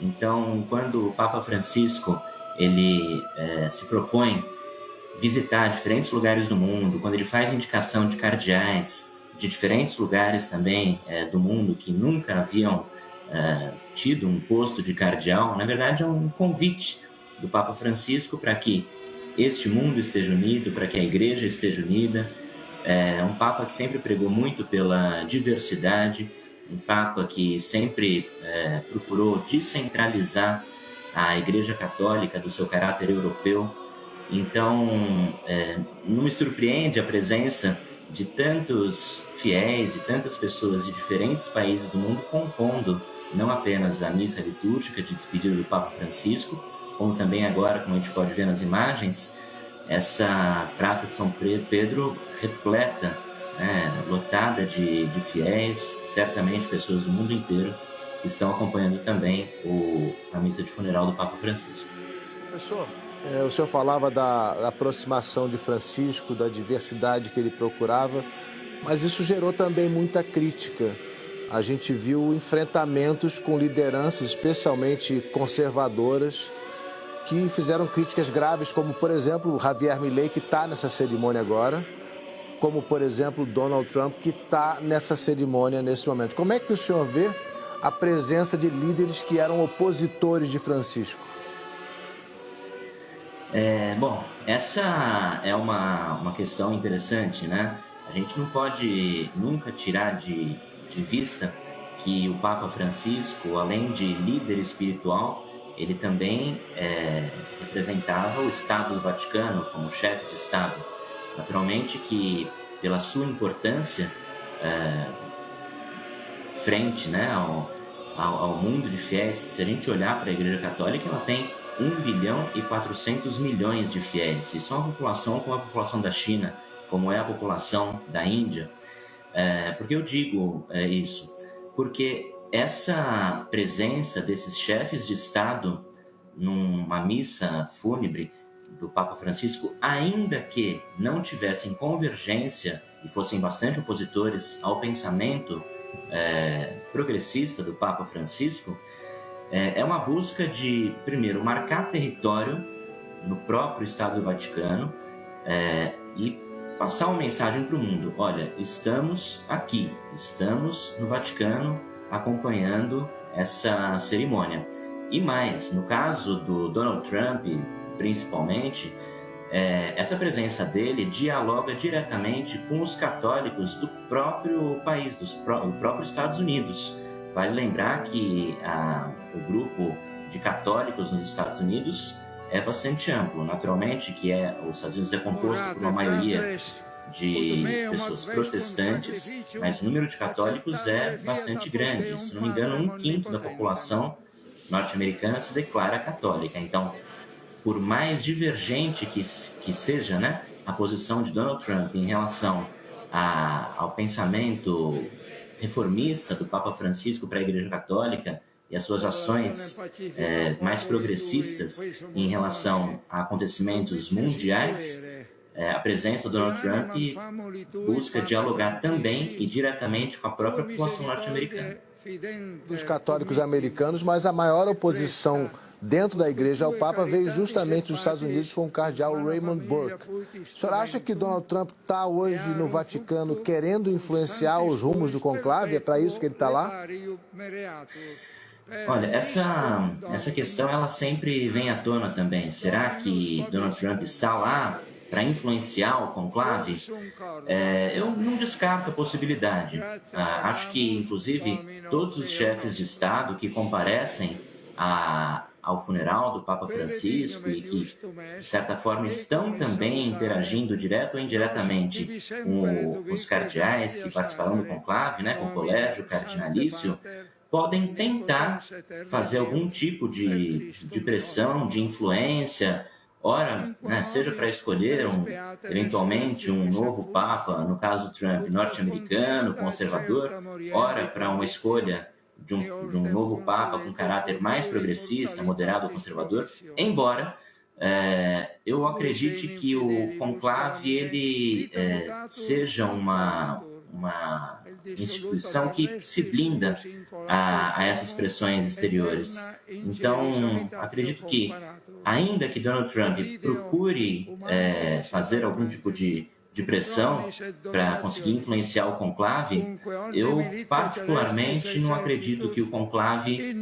Então, quando o Papa Francisco ele se propõe visitar diferentes lugares do mundo, quando ele faz indicação de cardeais de diferentes lugares também do mundo que nunca haviam tido um posto de cardeal, na verdade é um convite do Papa Francisco para que este mundo esteja unido, para que a Igreja esteja unida. Um Papa que sempre pregou muito pela diversidade, um Papa que sempre procurou descentralizar a Igreja Católica do seu caráter europeu. Então, não me surpreende a presença de tantos fiéis e tantas pessoas de diferentes países do mundo compondo não apenas a missa litúrgica de despedida do Papa Francisco, como também agora, como a gente pode ver nas imagens, essa Praça de São Pedro repleta, lotada de fiéis, certamente pessoas do mundo inteiro que estão acompanhando também a missa de funeral do Papa Francisco. Professor, o senhor falava da aproximação de Francisco, da diversidade que ele procurava, mas isso gerou também muita crítica. A gente viu enfrentamentos com lideranças, especialmente conservadoras, que fizeram críticas graves, como, por exemplo, Javier Milei, que está nessa cerimônia agora, como, por exemplo, Donald Trump, que está nessa cerimônia nesse momento. Como é que o senhor vê a presença de líderes que eram opositores de Francisco? Bom, essa é uma questão interessante, né? A gente não pode nunca tirar de vista que o Papa Francisco, além de líder espiritual, ele também representava o Estado do Vaticano como chefe de Estado. Naturalmente que, pela sua importância frente, né, ao mundo de fiéis, se a gente olhar para a Igreja Católica, ela tem 1 bilhão e 400 milhões de fiéis. Isso é uma população como a população da China, como é a população da Índia. Por que eu digo isso? Porque essa presença desses chefes de Estado numa missa fúnebre do Papa Francisco, ainda que não tivessem convergência e fossem bastante opositores ao pensamento progressista do Papa Francisco, é uma busca de, primeiro, marcar território no próprio Estado do Vaticano e passar uma mensagem para o mundo. Olha, estamos aqui, estamos no Vaticano acompanhando essa cerimônia. E mais, no caso do Donald Trump, principalmente, essa presença dele dialoga diretamente com os católicos do próprio país, do próprio Estados Unidos. Vale lembrar que o grupo de católicos nos Estados Unidos é bastante amplo. Naturalmente que os Estados Unidos é composto por uma maioria de pessoas protestantes, mas o número de católicos é bastante grande. Se não me engano, 1/5 da população norte-americana se declara católica. Então, por mais divergente que seja, né, a posição de Donald Trump em relação ao pensamento reformista do Papa Francisco para a Igreja Católica e as suas ações mais progressistas em relação a acontecimentos mundiais, a presença do Donald Trump busca dialogar também e diretamente com a própria população norte-americana. Dos católicos americanos, mas a maior oposição dentro da igreja ao Papa veio justamente dos Estados Unidos com o cardeal Raymond Burke. O senhor acha que Donald Trump está hoje no Vaticano querendo influenciar os rumos do conclave? É para isso que ele está lá? Olha, essa questão ela sempre vem à tona também. Será que Donald Trump está lá para influenciar o conclave? Eu não descarto a possibilidade. Acho que, inclusive, todos os chefes de Estado que comparecem ao funeral do Papa Francisco e que, de certa forma, estão também interagindo direto ou indiretamente com os cardeais que participarão do conclave, né, com o colégio cardinalício, podem tentar fazer algum tipo de pressão, de influência, ora, né, seja para escolher eventualmente um novo Papa, no caso Trump, norte-americano, conservador, ora para uma escolha de um novo Papa com caráter mais progressista, moderado ou conservador, embora eu acredite que o conclave ele seja uma instituição que se blinda a essas pressões exteriores. Então, acredito que, ainda que Donald Trump procure fazer algum tipo de pressão para conseguir influenciar o conclave, eu particularmente não acredito que o conclave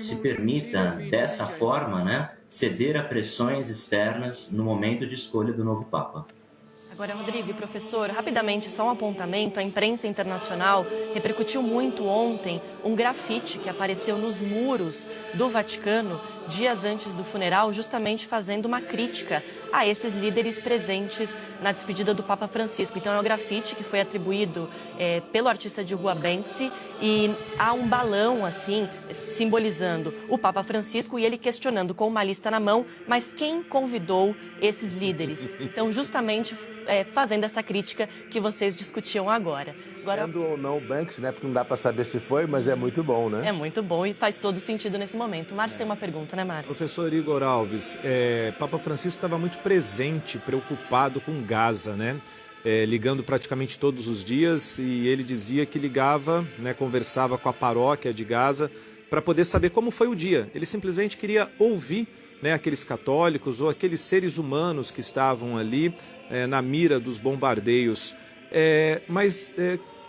se permita dessa forma, né, ceder a pressões externas no momento de escolha do novo Papa. Agora, Rodrigo e professor, rapidamente, só um apontamento. A imprensa internacional repercutiu muito ontem um grafite que apareceu nos muros do Vaticano dias antes do funeral, justamente fazendo uma crítica a esses líderes presentes na despedida do Papa Francisco. Então, é um grafite que foi atribuído pelo artista de rua Banksy e há um balão, assim, simbolizando o Papa Francisco e ele questionando com uma lista na mão, mas quem convidou esses líderes? Então, justamente fazendo essa crítica que vocês discutiam agora. Sendo ou não Banksy, né? Porque não dá para saber se foi, mas é muito bom, né? É muito bom e faz todo sentido nesse momento. Márcio tem uma pergunta, né, Márcio? Professor Igor Alves, Papa Francisco estava muito presente, preocupado com Gaza, né? Ligando praticamente todos os dias, e ele dizia que ligava, né, conversava com a paróquia de Gaza para poder saber como foi o dia. Ele simplesmente queria ouvir, né, aqueles católicos ou aqueles seres humanos que estavam ali na mira dos bombardeios. Mas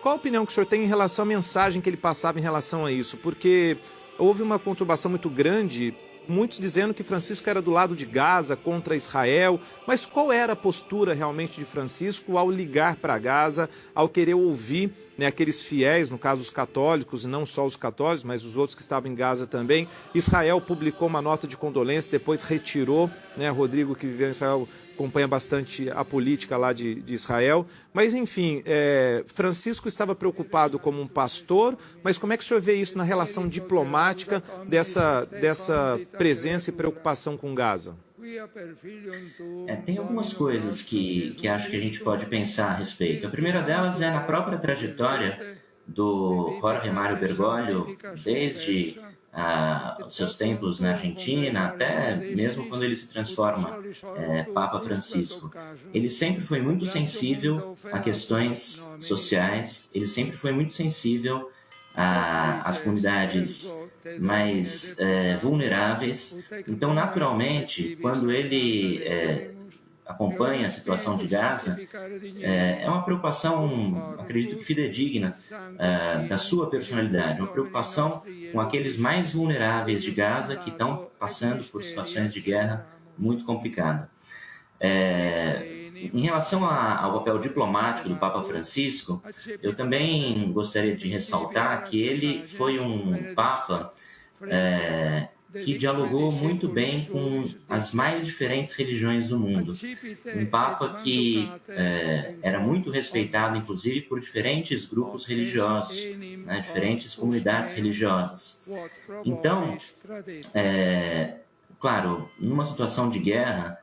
qual a opinião que o senhor tem em relação à mensagem que ele passava em relação a isso? Porque houve uma conturbação muito grande, muitos dizendo que Francisco era do lado de Gaza, contra Israel, mas qual era a postura realmente de Francisco ao ligar para Gaza, ao querer ouvir, né, aqueles fiéis, no caso os católicos, e não só os católicos, mas os outros que estavam em Gaza também? Israel publicou uma nota de condolência, depois retirou, né, Rodrigo, que viveu em Israel, acompanha bastante a política lá de Israel. Mas, enfim, Francisco estava preocupado como um pastor, mas como é que o senhor vê isso na relação diplomática dessa presença e preocupação com Gaza? Tem algumas coisas que acho que a gente pode pensar a respeito. A primeira delas é na própria trajetória do Jorge Mário Bergoglio, desde os seus tempos na Argentina, até mesmo quando ele se transforma Papa Francisco. Ele sempre foi muito sensível a questões sociais, ele sempre foi muito sensível às comunidades mais vulneráveis. Então, naturalmente, quando ele acompanha a situação de Gaza, é uma preocupação, acredito que fidedigna, da sua personalidade, uma preocupação com aqueles mais vulneráveis de Gaza que estão passando por situações de guerra muito complicadas. Em relação ao papel diplomático do Papa Francisco, eu também gostaria de ressaltar que ele foi um Papa que dialogou muito bem com as mais diferentes religiões do mundo. Um Papa que era muito respeitado, inclusive, por diferentes grupos religiosos, né, diferentes comunidades religiosas. Então, claro, numa situação de guerra,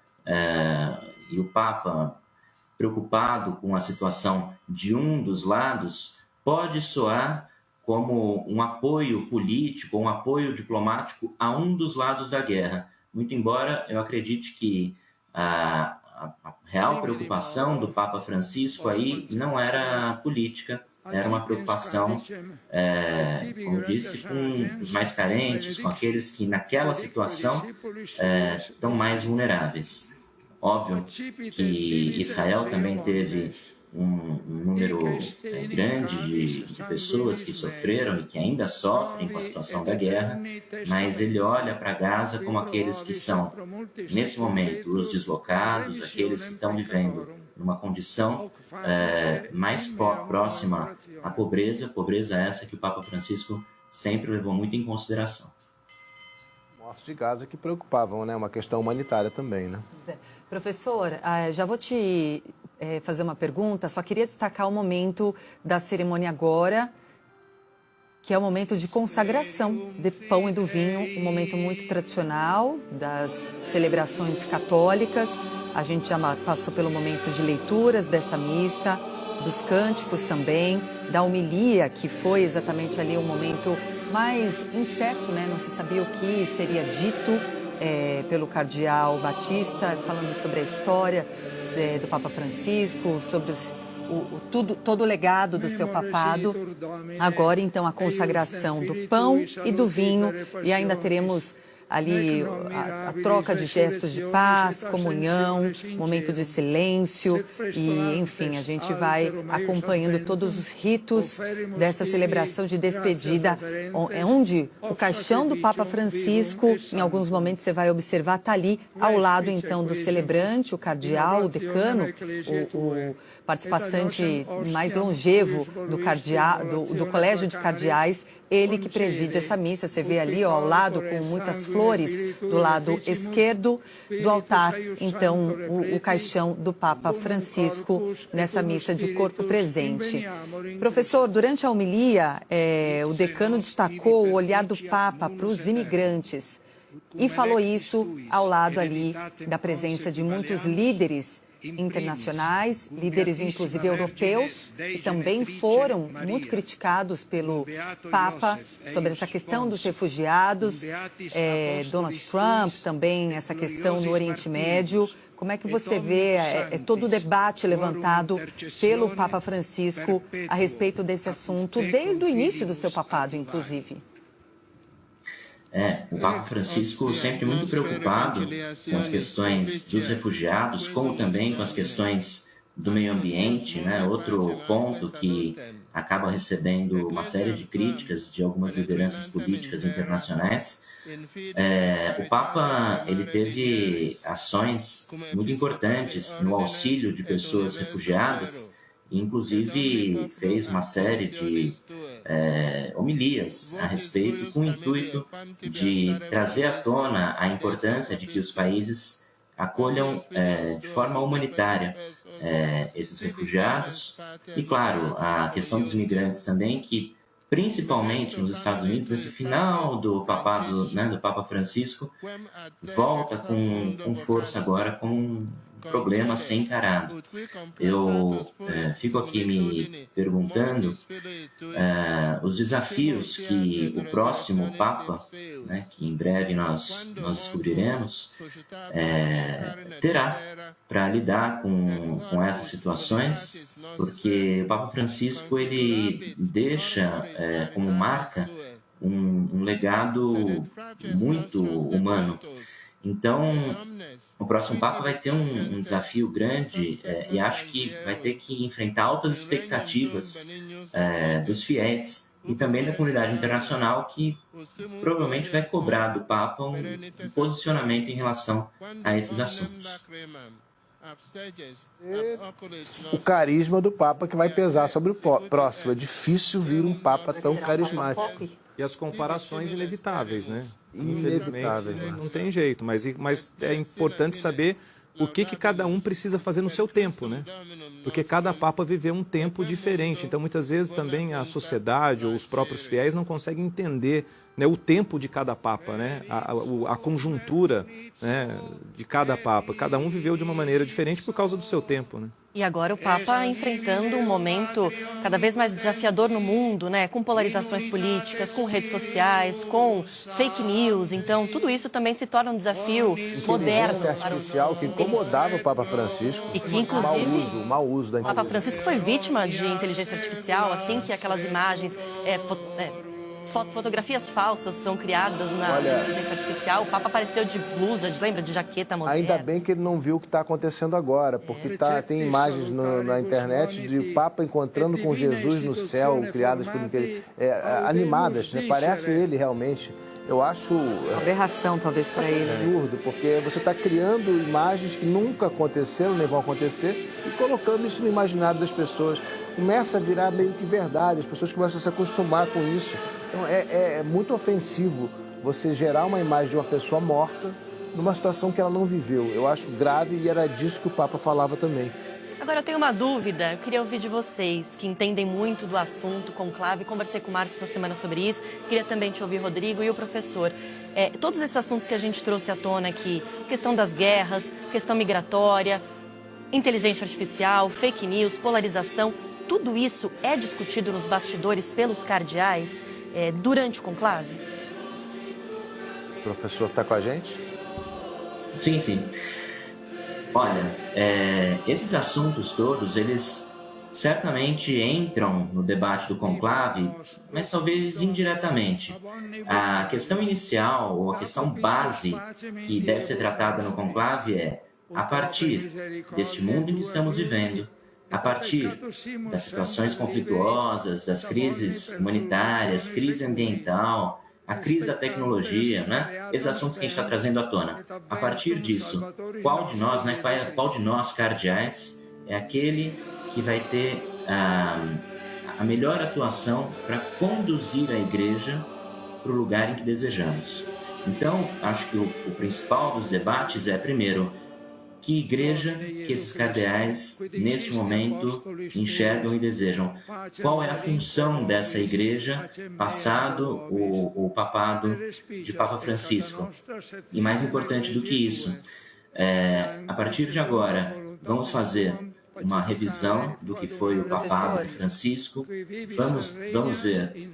e o Papa preocupado com a situação de um dos lados, pode soar como um apoio político, um apoio diplomático a um dos lados da guerra. Muito embora eu acredite que a real preocupação do Papa Francisco aí não era política, era uma preocupação, como eu disse, com os mais carentes, com aqueles que naquela situação estão mais vulneráveis. Óbvio que Israel também teve um número grande de pessoas que sofreram e que ainda sofrem com a situação da guerra, mas ele olha para Gaza como aqueles que são, nesse momento, os deslocados, aqueles que estão vivendo numa condição mais próxima à pobreza essa que o Papa Francisco sempre levou muito em consideração. Mortes de Gaza que preocupavam, né? Uma questão humanitária também, né? Professor, já vou te fazer uma pergunta, só queria destacar o momento da cerimônia agora, que é o momento de consagração de pão e do vinho, um momento muito tradicional das celebrações católicas. A gente já passou pelo momento de leituras dessa missa, dos cânticos também, da homilia, que foi exatamente ali um momento mais incerto, né? Não se sabia o que seria dito pelo cardeal Batista, falando sobre a história do Papa Francisco, sobre todo o legado do seu papado. Agora, então, a consagração do pão e do vinho, e ainda teremos ali a troca de gestos de paz, comunhão, momento de silêncio e, enfim, a gente vai acompanhando todos os ritos dessa celebração de despedida, onde o caixão do Papa Francisco, em alguns momentos você vai observar, está ali ao lado, então, do celebrante, o cardeal, o decano, o participante mais longevo do Colégio de Cardeais, ele que preside essa missa. Você vê ali, ó, ao lado, com muitas flores, do lado esquerdo do altar, então, o caixão do Papa Francisco nessa missa de corpo presente. Professor, durante a homilia, o decano destacou o olhar do Papa para os imigrantes e falou isso ao lado ali da presença de muitos líderes internacionais, líderes inclusive europeus, que também foram muito criticados pelo Papa sobre essa questão dos refugiados, Donald Trump também, essa questão no Oriente Médio. Como é que você vê todo o debate levantado pelo Papa Francisco a respeito desse assunto, desde o início do seu papado, inclusive? O Papa Francisco sempre muito preocupado com as questões dos refugiados, como também com as questões do meio ambiente, né? Outro ponto que acaba recebendo uma série de críticas de algumas lideranças políticas internacionais. O Papa ele teve ações muito importantes no auxílio de pessoas refugiadas, inclusive fez uma série de homilias a respeito, com o intuito de trazer à tona a importância de que os países acolham de forma humanitária esses refugiados. E, claro, a questão dos imigrantes também, que principalmente nos Estados Unidos, esse final do papado, né, do Papa Francisco, volta com força agora, com um problema a ser encarado. Eu fico aqui me perguntando os desafios que o próximo Papa, né, que em breve nós descobriremos, terá para lidar com essas situações, porque o Papa Francisco ele deixa como marca um legado muito humano. Então, o próximo Papa vai ter um desafio grande e acho que vai ter que enfrentar altas expectativas dos fiéis e também da comunidade internacional, que provavelmente vai cobrar do Papa um posicionamento em relação a esses assuntos. O carisma do Papa que vai pesar sobre o próximo. É difícil vir um Papa tão carismático. E as comparações inevitáveis, né? Inevitáveis, Infelizmente, não tem jeito, mas é importante saber o que cada um precisa fazer no seu tempo, né? Porque cada Papa viveu um tempo diferente, então muitas vezes também a sociedade ou os próprios fiéis não conseguem entender, né, o tempo de cada Papa, né? A conjuntura, né, de cada Papa. Cada um viveu de uma maneira diferente por causa do seu tempo, né? E agora o Papa enfrentando um momento cada vez mais desafiador no mundo, né? Com polarizações políticas, com redes sociais, com fake news. Então, tudo isso também se torna um desafio moderno. Inteligência artificial que incomodava o Papa Francisco. E que, inclusive, mau uso da o Papa Francisco foi vítima de inteligência artificial, assim que aquelas imagens... fotografias falsas são criadas na inteligência artificial. O Papa apareceu de blusa, lembra? De jaqueta moderna. Ainda bem que ele não viu o que está acontecendo agora, porque tem imagens na internet de Papa encontrando com Jesus no céu, criadas por animadas, né? Parece ele realmente. Eu acho... aberração, talvez, para ele. Absurdo, porque você está criando imagens que nunca aconteceram, nem vão acontecer, e colocando isso no imaginário das pessoas. Começa a virar meio que verdade, as pessoas começam a se acostumar com isso. Então é muito ofensivo você gerar uma imagem de uma pessoa morta numa situação que ela não viveu. Eu acho grave e era disso que o Papa falava também. Agora, eu tenho uma dúvida, eu queria ouvir de vocês, que entendem muito do assunto conclave. Conversei com o Márcio essa semana sobre isso, queria também te ouvir, Rodrigo, e o professor. Todos esses assuntos que a gente trouxe à tona aqui, questão das guerras, questão migratória, inteligência artificial, fake news, polarização, tudo isso é discutido nos bastidores pelos cardeais durante o conclave? O professor está com a gente? Sim, sim. Olha, esses assuntos todos, eles certamente entram no debate do conclave, mas talvez indiretamente. A questão inicial, ou a questão base que deve ser tratada no conclave é, a partir deste mundo em que estamos vivendo, a partir das situações conflituosas, das crises humanitárias, crise ambiental, a crise da tecnologia, né? Esses assuntos que a gente está trazendo à tona. A partir disso, qual de nós cardeais é aquele que vai ter a melhor atuação para conduzir a igreja para o lugar em que desejamos? Então, acho que o principal dos debates é, primeiro, que igreja que esses cardeais, neste momento, enxergam e desejam? Qual é a função dessa igreja, passado o papado de Papa Francisco? E mais importante do que isso, a partir de agora, vamos fazer uma revisão do que foi o papado de Francisco, vamos ver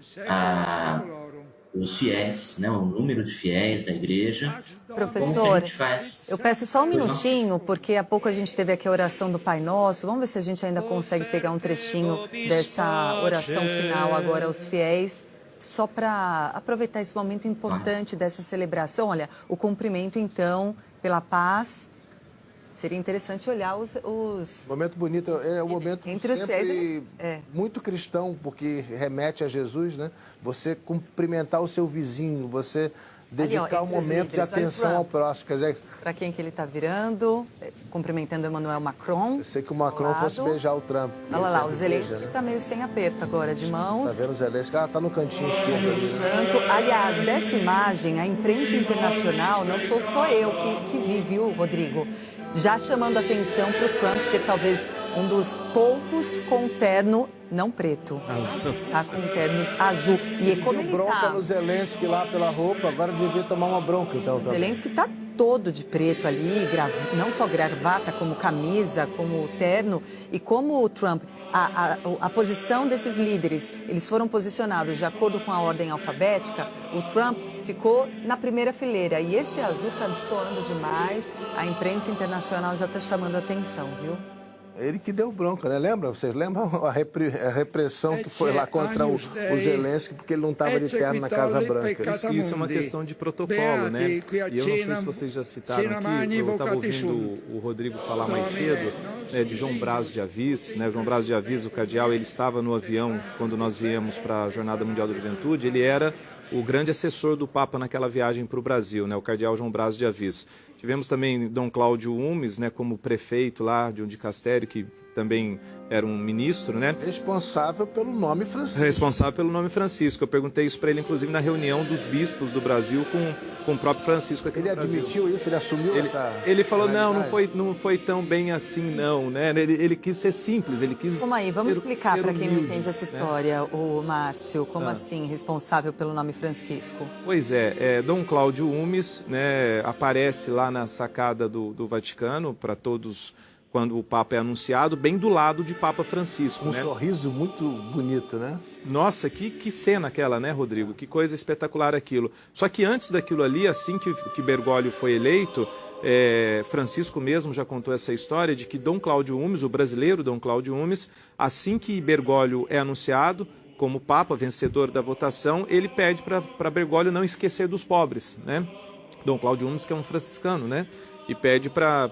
os fiéis, né, o número de fiéis da igreja. Professor, a gente faz? Eu peço só um minutinho, porque há pouco a gente teve aqui a oração do Pai Nosso. Vamos ver se a gente ainda consegue pegar um trechinho dessa oração final agora aos fiéis, só para aproveitar esse momento importante dessa celebração. Olha, o cumprimento, então, pela paz. Seria interessante olhar os... Momento bonito, é um momento entre os fiéis, muito cristão, porque remete a Jesus, né? Você cumprimentar o seu vizinho, você dedicar um momento de atenção ao próximo. Quer dizer, para quem que ele está virando, cumprimentando Emmanuel Macron. Eu sei que o Macron fosse beijar o Trump. Olha lá, o Zelensky está meio sem aperto agora de mãos. Tá vendo o Zelensky? Está no cantinho esquerdo ali. Né? Aliás, dessa imagem, a imprensa internacional, não sou só eu que vi, viu, Rodrigo? Já chamando atenção para o Trump ser talvez um dos poucos com terno não preto. Tá com terno azul. E como ele bronca no Zelensky lá pela roupa, agora devia tomar uma bronca, então. O Zelensky tá todo de preto ali, não só gravata, como camisa, como terno. E como o Trump, a posição desses líderes, eles foram posicionados de acordo com a ordem alfabética, o Trump ficou na primeira fileira. E esse azul tá destoando demais. A imprensa internacional já tá chamando a atenção, viu? Ele que deu bronca, né? Lembra? Vocês lembram a repressão que foi lá contra o Zelensky porque ele não estava de terno na Casa Branca? Isso é uma questão de protocolo, né? E eu não sei se vocês já citaram aqui, eu estava ouvindo o Rodrigo falar mais cedo, né, de João Braz de Avis, né? João Braz de Avis, o cardeal, ele estava no avião quando nós viemos para a Jornada Mundial da Juventude, ele era o grande assessor do Papa naquela viagem para o Brasil, né? O cardeal João Braz de Avis. Tivemos também Dom Cláudio Umes, né, como prefeito lá de um dicastério, que também era um ministro, né? Responsável pelo nome Francisco. Responsável pelo nome Francisco. Eu perguntei isso para ele, inclusive, na reunião dos bispos do Brasil com o próprio Francisco aqui no Brasil. Ele admitiu isso? Ele assumiu essa... Ele falou, não foi tão bem assim, não, né? Ele quis ser simples, ele quis... Vamos aí, vamos explicar para quem não entende essa história, né? O Márcio, como assim, responsável pelo nome Francisco? Pois é, Dom Cláudio Umes, né, aparece lá na sacada do Vaticano, para todos... quando o Papa é anunciado, bem do lado de Papa Francisco. Um sorriso muito bonito, né? Nossa, que cena aquela, né, Rodrigo? Que coisa espetacular aquilo. Só que antes daquilo ali, assim que Bergoglio foi eleito, Francisco mesmo já contou essa história de que Dom Cláudio Umes, o brasileiro Dom Cláudio Umes, assim que Bergoglio é anunciado como Papa, vencedor da votação, ele pede para Bergoglio não esquecer dos pobres, né? Dom Cláudio Umes, que é um franciscano, né? E pede para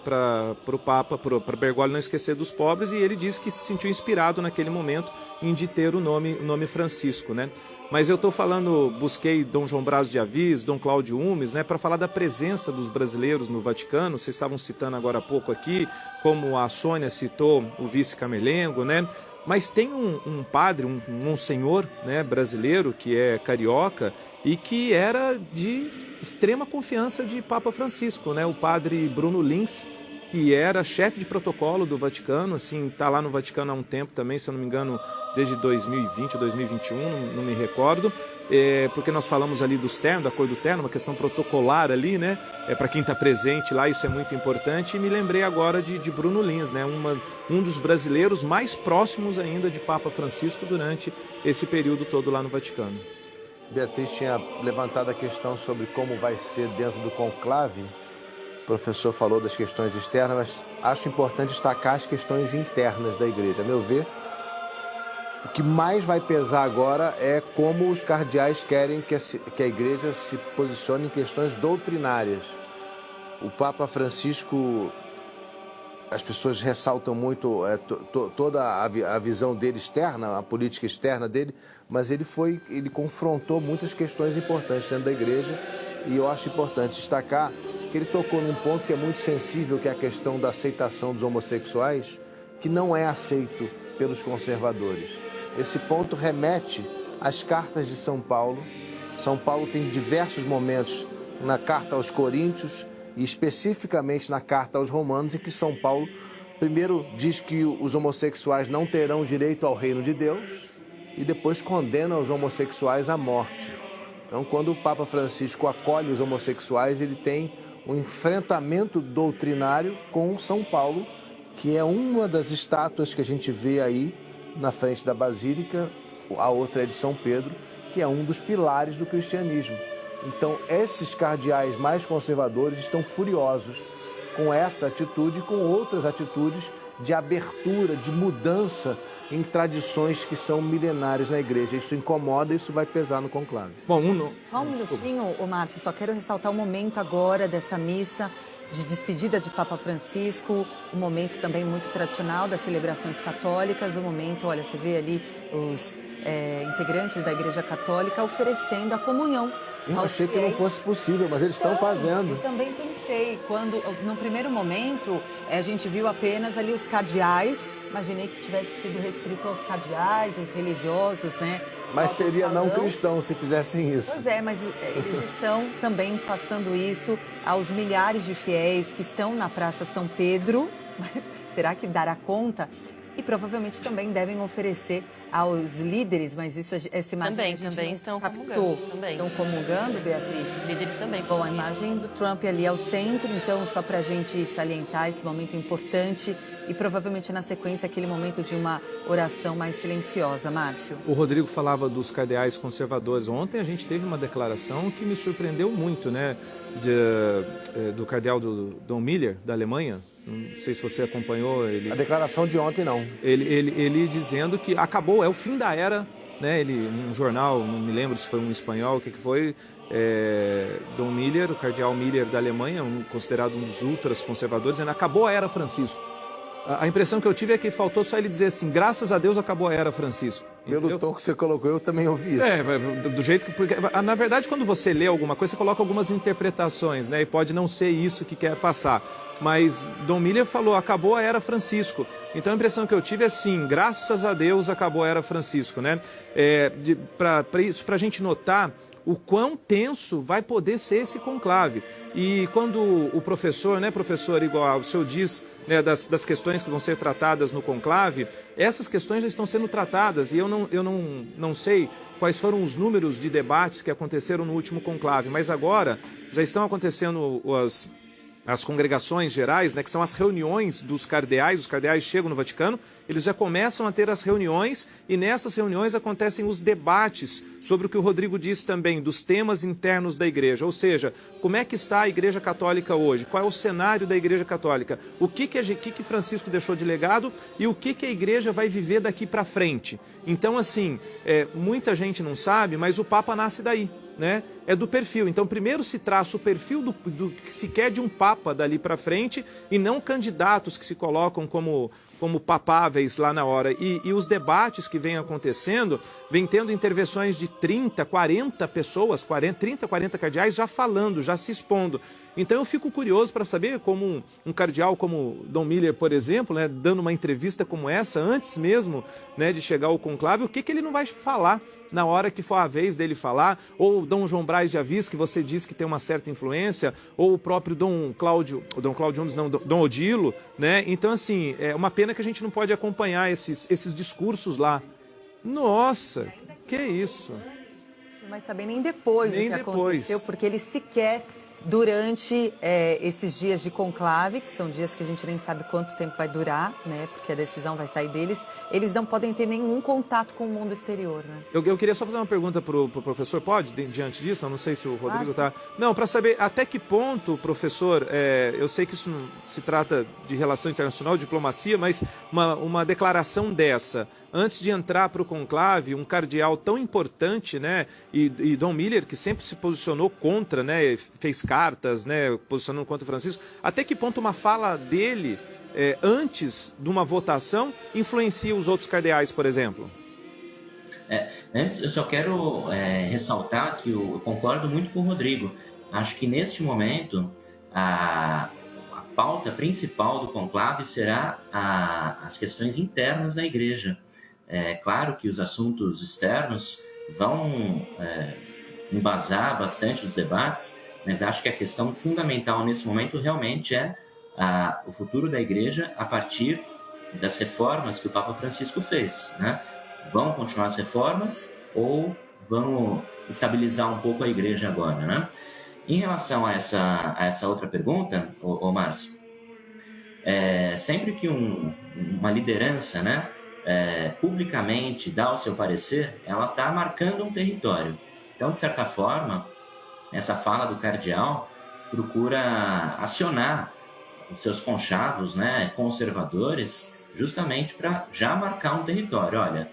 o Papa, para Bergoglio não esquecer dos pobres, e ele diz que se sentiu inspirado naquele momento em de ter o nome Francisco, né? Mas eu estou falando, busquei Dom João Braz de Avis, Dom Cláudio Umes, né, para falar da presença dos brasileiros no Vaticano. Vocês estavam citando agora há pouco aqui, como a Sônia citou o vice Camelengo, né? Mas tem um padre, um senhor, né, brasileiro, que é carioca e que era de extrema confiança de Papa Francisco, né? O padre Bruno Lins, que era chefe de protocolo do Vaticano, assim, está lá no Vaticano há um tempo também, se eu não me engano, desde 2020 ou 2021, não me recordo, porque nós falamos ali dos ternos, da cor do terno, uma questão protocolar ali, né? Para quem está presente lá, isso é muito importante, e me lembrei agora de Bruno Lins, né? Um dos brasileiros mais próximos ainda de Papa Francisco durante esse período todo lá no Vaticano. Beatriz tinha levantado a questão sobre como vai ser dentro do conclave. O professor falou das questões externas, mas acho importante destacar as questões internas da igreja. A meu ver, o que mais vai pesar agora é como os cardeais querem que a igreja se posicione em questões doutrinárias. O Papa Francisco, as pessoas ressaltam muito toda a visão dele externa, a política externa dele, mas ele confrontou muitas questões importantes dentro da igreja, e eu acho importante destacar que ele tocou num ponto que é muito sensível, que é a questão da aceitação dos homossexuais, que não é aceito pelos conservadores. Esse ponto remete às cartas de São Paulo. São Paulo tem diversos momentos na carta aos Coríntios e especificamente na carta aos Romanos, em que São Paulo primeiro diz que os homossexuais não terão direito ao reino de Deus e depois condena os homossexuais à morte. Então, quando o Papa Francisco acolhe os homossexuais, ele tem um enfrentamento doutrinário com São Paulo, que é uma das estátuas que a gente vê aí na frente da Basílica, a outra é de São Pedro, que é um dos pilares do cristianismo. Então, esses cardeais mais conservadores estão furiosos com essa atitude e com outras atitudes de abertura, de mudança em tradições que são milenares na igreja. Isso incomoda, isso vai pesar no conclave. Bom, só um minutinho, Márcio, só quero ressaltar o momento agora dessa missa de despedida de Papa Francisco, um momento também muito tradicional das celebrações católicas, um momento, olha, você vê ali os integrantes da Igreja Católica oferecendo a comunhão Eu aos achei que não fiéis. fosse possível, mas eles estão Eu fazendo. também pensei, quando, no primeiro momento, a gente viu apenas ali os cardeais, imaginei que tivesse sido restrito aos cardeais, os religiosos, né? Mas do seria alto não escalão. cristão se fizessem isso. Pois é, mas eles estão também passando isso aos milhares de fiéis que estão na Praça São Pedro. Será que dará conta? E provavelmente também devem oferecer aos líderes, mas isso, essa imagem Também, a gente também não estão captou. comungando, também. Estão comungando, Beatriz? Os líderes também. Bom, a imagem do Trump ali ao centro, então só para a gente salientar esse momento importante e provavelmente na sequência aquele momento de uma oração mais silenciosa. Márcio. O Rodrigo falava dos cardeais conservadores. Ontem a gente teve uma declaração que me surpreendeu muito, né? Do cardeal Dom Miller, da Alemanha. Não sei se você acompanhou ele. A declaração de ontem não. Ele dizendo que acabou, é o fim da era, né? Um jornal, não me lembro se foi um espanhol, o que foi, Dom Miller, o cardeal Miller da Alemanha, considerado um dos ultras conservadores, dizendo acabou a era Francisco. A impressão que eu tive é que faltou só ele dizer assim, graças a Deus acabou a era Francisco. Pelo tom que você colocou, eu também ouvi isso. Do jeito que... Porque, na verdade, quando você lê alguma coisa, você coloca algumas interpretações, né? E pode não ser isso que quer passar. Mas Dom Miller falou, acabou a era Francisco. Então a impressão que eu tive é assim, graças a Deus acabou a era Francisco, né? Para a gente notar o quão tenso vai poder ser esse conclave. E quando o professor, né, professor, igual o senhor diz, né, das questões que vão ser tratadas no conclave, essas questões já estão sendo tratadas e eu não sei quais foram os números de debates que aconteceram no último conclave, mas agora já estão acontecendo as congregações gerais, né, que são as reuniões dos cardeais, os cardeais chegam no Vaticano, eles já começam a ter as reuniões e nessas reuniões acontecem os debates sobre o que o Rodrigo disse também, dos temas internos da igreja, ou seja, como é que está a igreja católica hoje, qual é o cenário da igreja católica, o que Francisco deixou de legado e o que a igreja vai viver daqui para frente. Então, assim, muita gente não sabe, mas o Papa nasce daí. Né? É do perfil. Então, primeiro se traça o perfil do que se quer de um Papa dali para frente e não candidatos que se colocam como papáveis lá na hora. E os debates que vêm acontecendo, vem tendo intervenções de 30, 40 pessoas, 30, 40 cardeais já falando, já se expondo. Então eu fico curioso para saber como um cardeal como Dom Miller, por exemplo, né, dando uma entrevista como essa, antes mesmo, né, de chegar ao conclave, o que ele não vai falar na hora que for a vez dele falar, ou Dom João Braz de Assis, que você diz que tem uma certa influência, ou o próprio Dom Odilo, né? Então, assim, é uma pena que a gente não pode acompanhar esses discursos lá. Nossa, que isso! Não vai saber nem depois Nem do que depois. aconteceu, porque ele sequer, durante esses dias de conclave, que são dias que a gente nem sabe quanto tempo vai durar, né? Porque a decisão vai sair deles, eles não podem ter nenhum contato com o mundo exterior, né? Eu queria só fazer uma pergunta pro professor, pode, diante disso? Eu não sei se o Rodrigo está... Não, para saber até que ponto, professor, eu sei que isso não se trata de relação internacional, diplomacia, mas uma declaração dessa, antes de entrar para o conclave, um cardeal tão importante, né, e Dom Miller, que sempre se posicionou contra, né, fez cartas, né, posicionando contra o Francisco, até que ponto uma fala dele, antes de uma votação, influencia os outros cardeais, por exemplo? Antes, eu só quero ressaltar que eu concordo muito com o Rodrigo. Acho que neste momento a pauta principal do conclave será as questões internas da igreja. É claro que os assuntos externos vão embasar bastante os debates, mas acho que a questão fundamental nesse momento realmente é o futuro da igreja a partir das reformas que o Papa Francisco fez, né? Vão continuar as reformas ou vão estabilizar um pouco a igreja agora, né? Em relação a essa outra pergunta, Márcio, sempre que uma liderança, né, publicamente dá o seu parecer, ela está marcando um território. Então, de certa forma, essa fala do cardeal procura acionar os seus conchavos, né, conservadores, justamente para já marcar um território. Olha,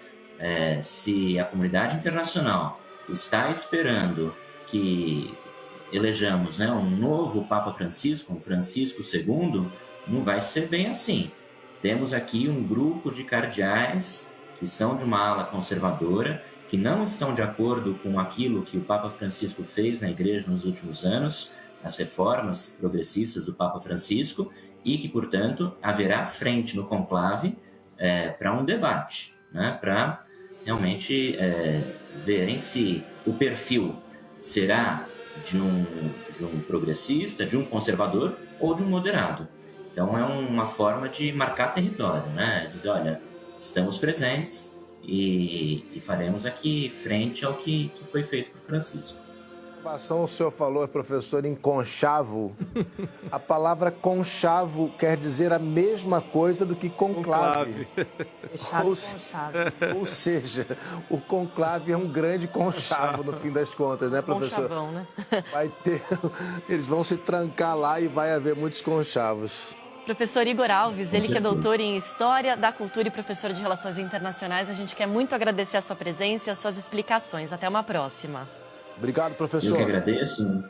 se a comunidade internacional está esperando que elejamos, né, um novo Papa Francisco, um Francisco II, não vai ser bem assim. Temos aqui um grupo de cardeais que são de uma ala conservadora, que não estão de acordo com aquilo que o Papa Francisco fez na Igreja nos últimos anos, as reformas progressistas do Papa Francisco, e que, portanto, haverá frente no conclave para um debate, né, para realmente verem se o perfil será de um progressista, de um conservador ou de um moderado. Então é uma forma de marcar território, né? Dizer, olha, estamos presentes e faremos aqui frente ao que foi feito por Francisco. O senhor falou, professor, em conchavo. A palavra conchavo quer dizer a mesma coisa do que conclave. Ou seja, o conclave é um grande conchavo no fim das contas, né, professor? Conchavão, né? Eles vão se trancar lá e vai haver muitos conchavos. Professor Igor Alves, ele que é doutor em História da Cultura e professor de Relações Internacionais, a gente quer muito agradecer a sua presença e as suas explicações. Até uma próxima. Obrigado, professor. Eu que agradeço.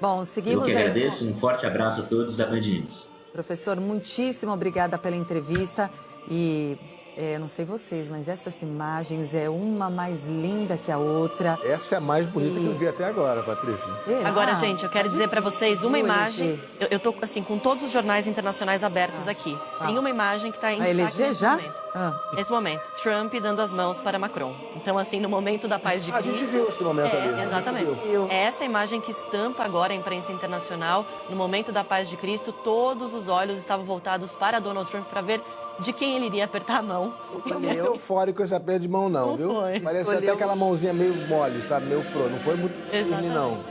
Bom, seguimos Eu que aí. agradeço. Um forte abraço a todos da Band News. Professor, muitíssimo obrigada pela entrevista e eu não sei vocês, mas essas imagens é uma mais linda que a outra. Essa é a mais bonita que eu vi até agora, Patrícia. Agora, gente, eu quero dizer para vocês uma imagem. Eu tô assim com todos os jornais internacionais abertos aqui. Tem uma imagem que está em destaque nesse momento. Nesse momento, Trump dando as mãos para Macron. Então, assim, no momento da paz de Cristo. A gente viu esse momento ali. Né? Exatamente. É essa imagem que estampa agora a imprensa internacional. No momento da paz de Cristo, todos os olhos estavam voltados para Donald Trump para ver de quem ele iria apertar a mão. Não foi muito eufórico esse aperto de mão, não, viu? Foi. Parece até aquela mãozinha meio mole, sabe? Meio frouxa. Não foi muito firme, não.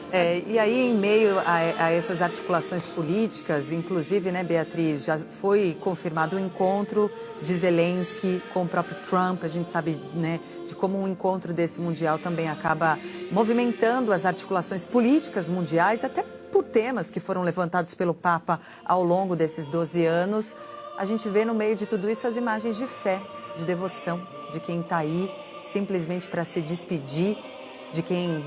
E aí, em meio a essas articulações políticas, inclusive, né, Beatriz, já foi confirmado o encontro de Zelensky com o próprio Trump. A gente sabe, né, de como um encontro desse mundial também acaba movimentando as articulações políticas mundiais, até por temas que foram levantados pelo Papa ao longo desses 12 anos. A gente vê no meio de tudo isso as imagens de fé, de devoção, de quem está aí simplesmente para se despedir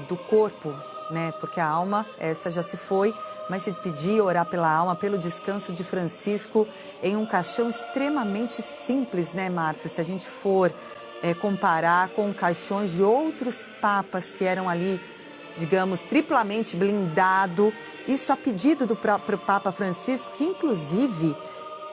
do corpo, né? Porque a alma, essa já se foi, mas se despedir, orar pela alma, pelo descanso de Francisco em um caixão extremamente simples, né, Márcio? Se a gente for comparar com caixões de outros papas que eram ali, digamos, triplamente blindado, isso a pedido do próprio Papa Francisco, que inclusive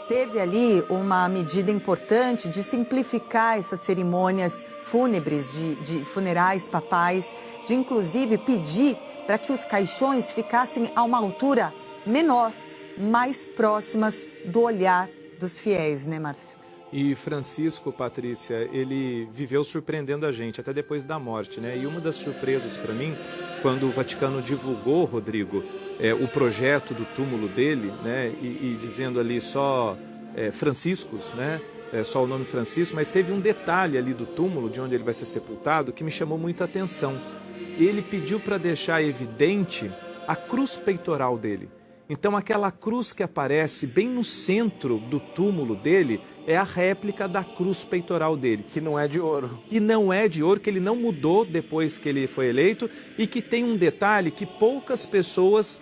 teve ali uma medida importante de simplificar essas cerimônias fúnebres, de funerais papais, de inclusive pedir para que os caixões ficassem a uma altura menor, mais próximas do olhar dos fiéis, né, Márcio? E Francisco, Patrícia, ele viveu surpreendendo a gente até depois da morte, né? E uma das surpresas para mim, quando o Vaticano divulgou, Rodrigo, o projeto do túmulo dele, né? E dizendo ali só Franciscos, né? Só o nome Francisco, mas teve um detalhe ali do túmulo, de onde ele vai ser sepultado, que me chamou muita atenção. Ele pediu para deixar evidente a cruz peitoral dele. Então aquela cruz que aparece bem no centro do túmulo dele é a réplica da cruz peitoral dele. Que não é de ouro. Que não é de ouro, que ele não mudou depois que ele foi eleito e que tem um detalhe que poucas pessoas,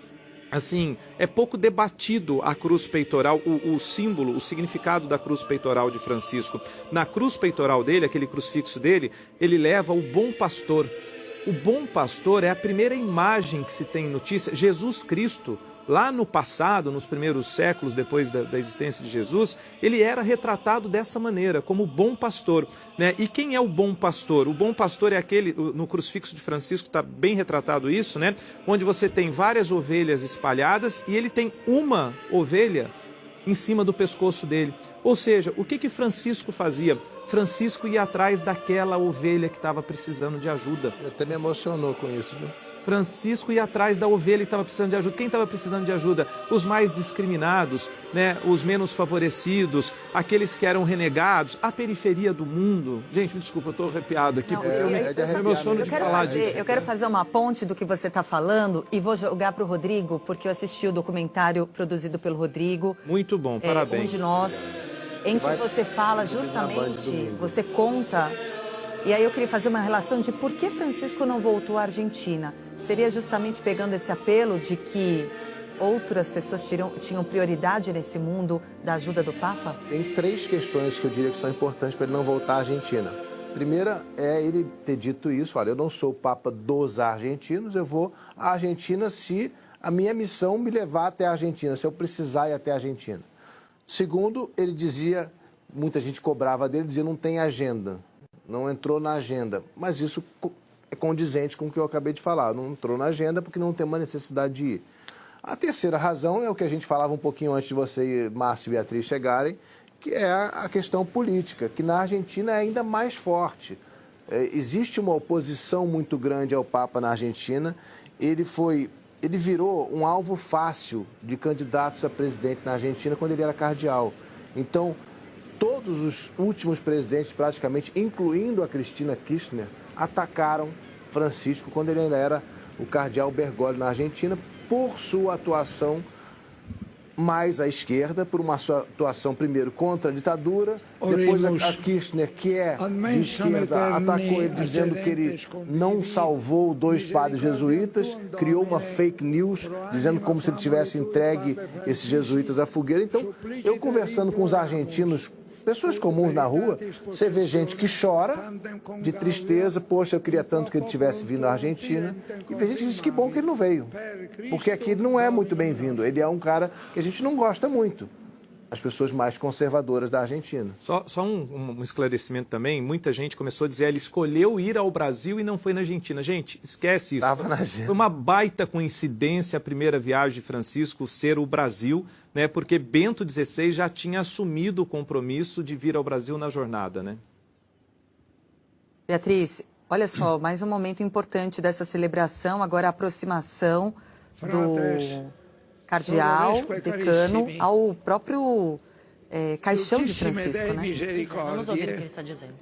assim, é pouco debatido a cruz peitoral, o símbolo, o significado da cruz peitoral de Francisco. Na cruz peitoral dele, aquele crucifixo dele, ele leva o bom pastor. O bom pastor é a primeira imagem que se tem notícia. Jesus Cristo, lá no passado, nos primeiros séculos depois da existência de Jesus, ele era retratado dessa maneira, como o bom pastor, né? E quem é o bom pastor? O bom pastor é aquele, no crucifixo de Francisco está bem retratado isso, né? Onde você tem várias ovelhas espalhadas e ele tem uma ovelha em cima do pescoço dele. Ou seja, o que Francisco fazia? Francisco ia atrás daquela ovelha que estava precisando de ajuda. Até me emocionou com isso, viu? Francisco ia atrás da ovelha que estava precisando de ajuda. Quem estava precisando de ajuda? Os mais discriminados, né? Os menos favorecidos, aqueles que eram renegados, a periferia do mundo. Gente, me desculpa, eu estou arrepiado aqui, porque eu me emociono de falar disso. Eu quero fazer uma ponte do que você está falando e vou jogar para o Rodrigo, porque eu assisti o documentário produzido pelo Rodrigo. Muito bom, parabéns. Um de nós, em que você fala justamente, você conta. E aí eu queria fazer uma relação de por que Francisco não voltou à Argentina. Seria justamente pegando esse apelo de que outras pessoas tinham prioridade nesse mundo da ajuda do Papa? Tem 3 questões que eu diria que são importantes para ele não voltar à Argentina. Primeira é ele ter dito isso, olha, eu não sou o Papa dos argentinos, eu vou à Argentina se a minha missão me levar até a Argentina, se eu precisar ir até a Argentina. Segundo, ele dizia, muita gente cobrava dele, dizia não tem agenda, não entrou na agenda. Mas isso é condizente com o que eu acabei de falar, não entrou na agenda porque não tem uma necessidade de ir. A terceira razão é o que a gente falava um pouquinho antes de você, Márcio e Beatriz, chegarem, que é a questão política, que na Argentina é ainda mais forte. Existe uma oposição muito grande ao Papa na Argentina. Ele virou um alvo fácil de candidatos a presidente na Argentina quando ele era cardeal. Então, todos os últimos presidentes, praticamente, incluindo a Cristina Kirchner, atacaram Francisco quando ele ainda era o cardeal Bergoglio na Argentina, por sua atuação mais à esquerda, por uma sua atuação primeiro contra a ditadura, depois a Kirchner, que é de esquerda, atacou ele dizendo que ele não salvou 2 padres jesuítas, criou uma fake news, dizendo como se ele tivesse entregue esses jesuítas à fogueira. Então, eu conversando com os argentinos, pessoas comuns na rua, você vê gente que chora de tristeza, poxa, eu queria tanto que ele tivesse vindo à Argentina, e vê gente que diz que bom que ele não veio, porque aqui ele não é muito bem-vindo, ele é um cara que a gente não gosta muito, as pessoas mais conservadoras da Argentina. Só um esclarecimento também, muita gente começou a dizer, ele escolheu ir ao Brasil e não foi na Argentina. Gente, esquece isso. Tava na agenda. Foi uma baita coincidência a primeira viagem de Francisco ser o Brasil, né? Porque Bento XVI já tinha assumido o compromisso de vir ao Brasil na jornada, né? Beatriz, olha só, mais um momento importante dessa celebração, agora a aproximação do cardeal, decano, ao próprio caixão de Francisco, né? Vamos ouvir o que ele está dizendo.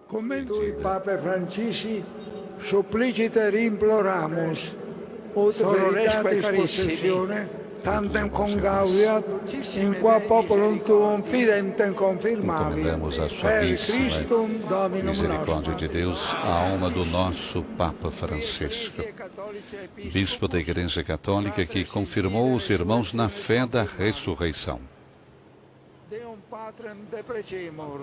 Come Papa Francisci, suppliciter imploramus, ut veritatis possessione, tantum congaudiat, in qua populum tuum fidentem confirmavi, Encomendamos a sua per víssima Christum Dominum misericórdia nostrum. de Deus a alma do nosso Papa Francisco, bispo da Igreja Católica, que confirmou os irmãos na fé da ressurreição.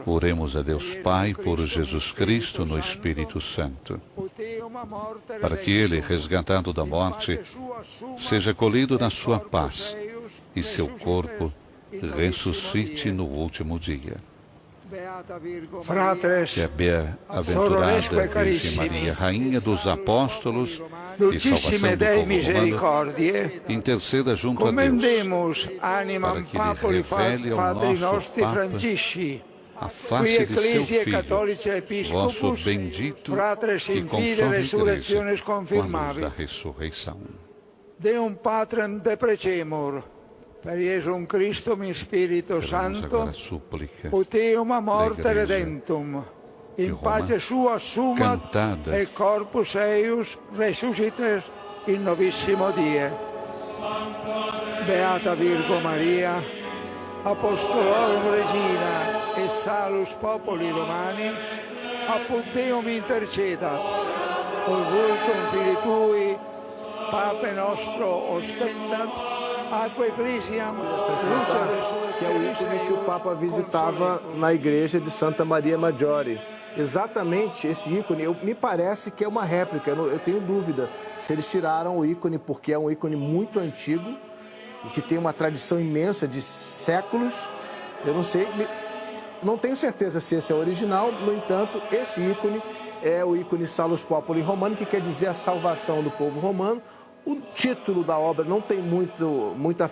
Oremos a Deus Pai por Jesus Cristo no Espírito Santo, para que ele, resgatado da morte, seja acolhido na sua paz e seu corpo ressuscite no último dia. Que a bem-aventurada Virgem Maria, Rainha dos Apóstolos e Salvação do povo romano, interceda junto a Deus, para que lhe revele ao nosso Papa a face de seu Filho, vosso bendito e conforme Igreja, com a luz da ressurreição. Deum Patrem deprecemur, per Iesum Christum in Spiritu Santo, ut eum morte redemptum, in pace sua sumat, et corpus eius resuscites in novissimo die. Beata Virgo Maria, Apostolorum Regina et Salus Populi Romani, apud Deum intercedat, ovultum Filii Tui, Pape nostro ostendat, que é o ícone que o Papa visitava na igreja de Santa Maria Maggiore. Exatamente esse ícone, me parece que é uma réplica, eu tenho dúvida se eles tiraram o ícone, porque é um ícone muito antigo e que tem uma tradição imensa de séculos. Eu não sei, não tenho certeza se esse é o original, no entanto, esse ícone é o ícone Salus Populi Romani, que quer dizer a salvação do povo romano. O título da obra não tem muita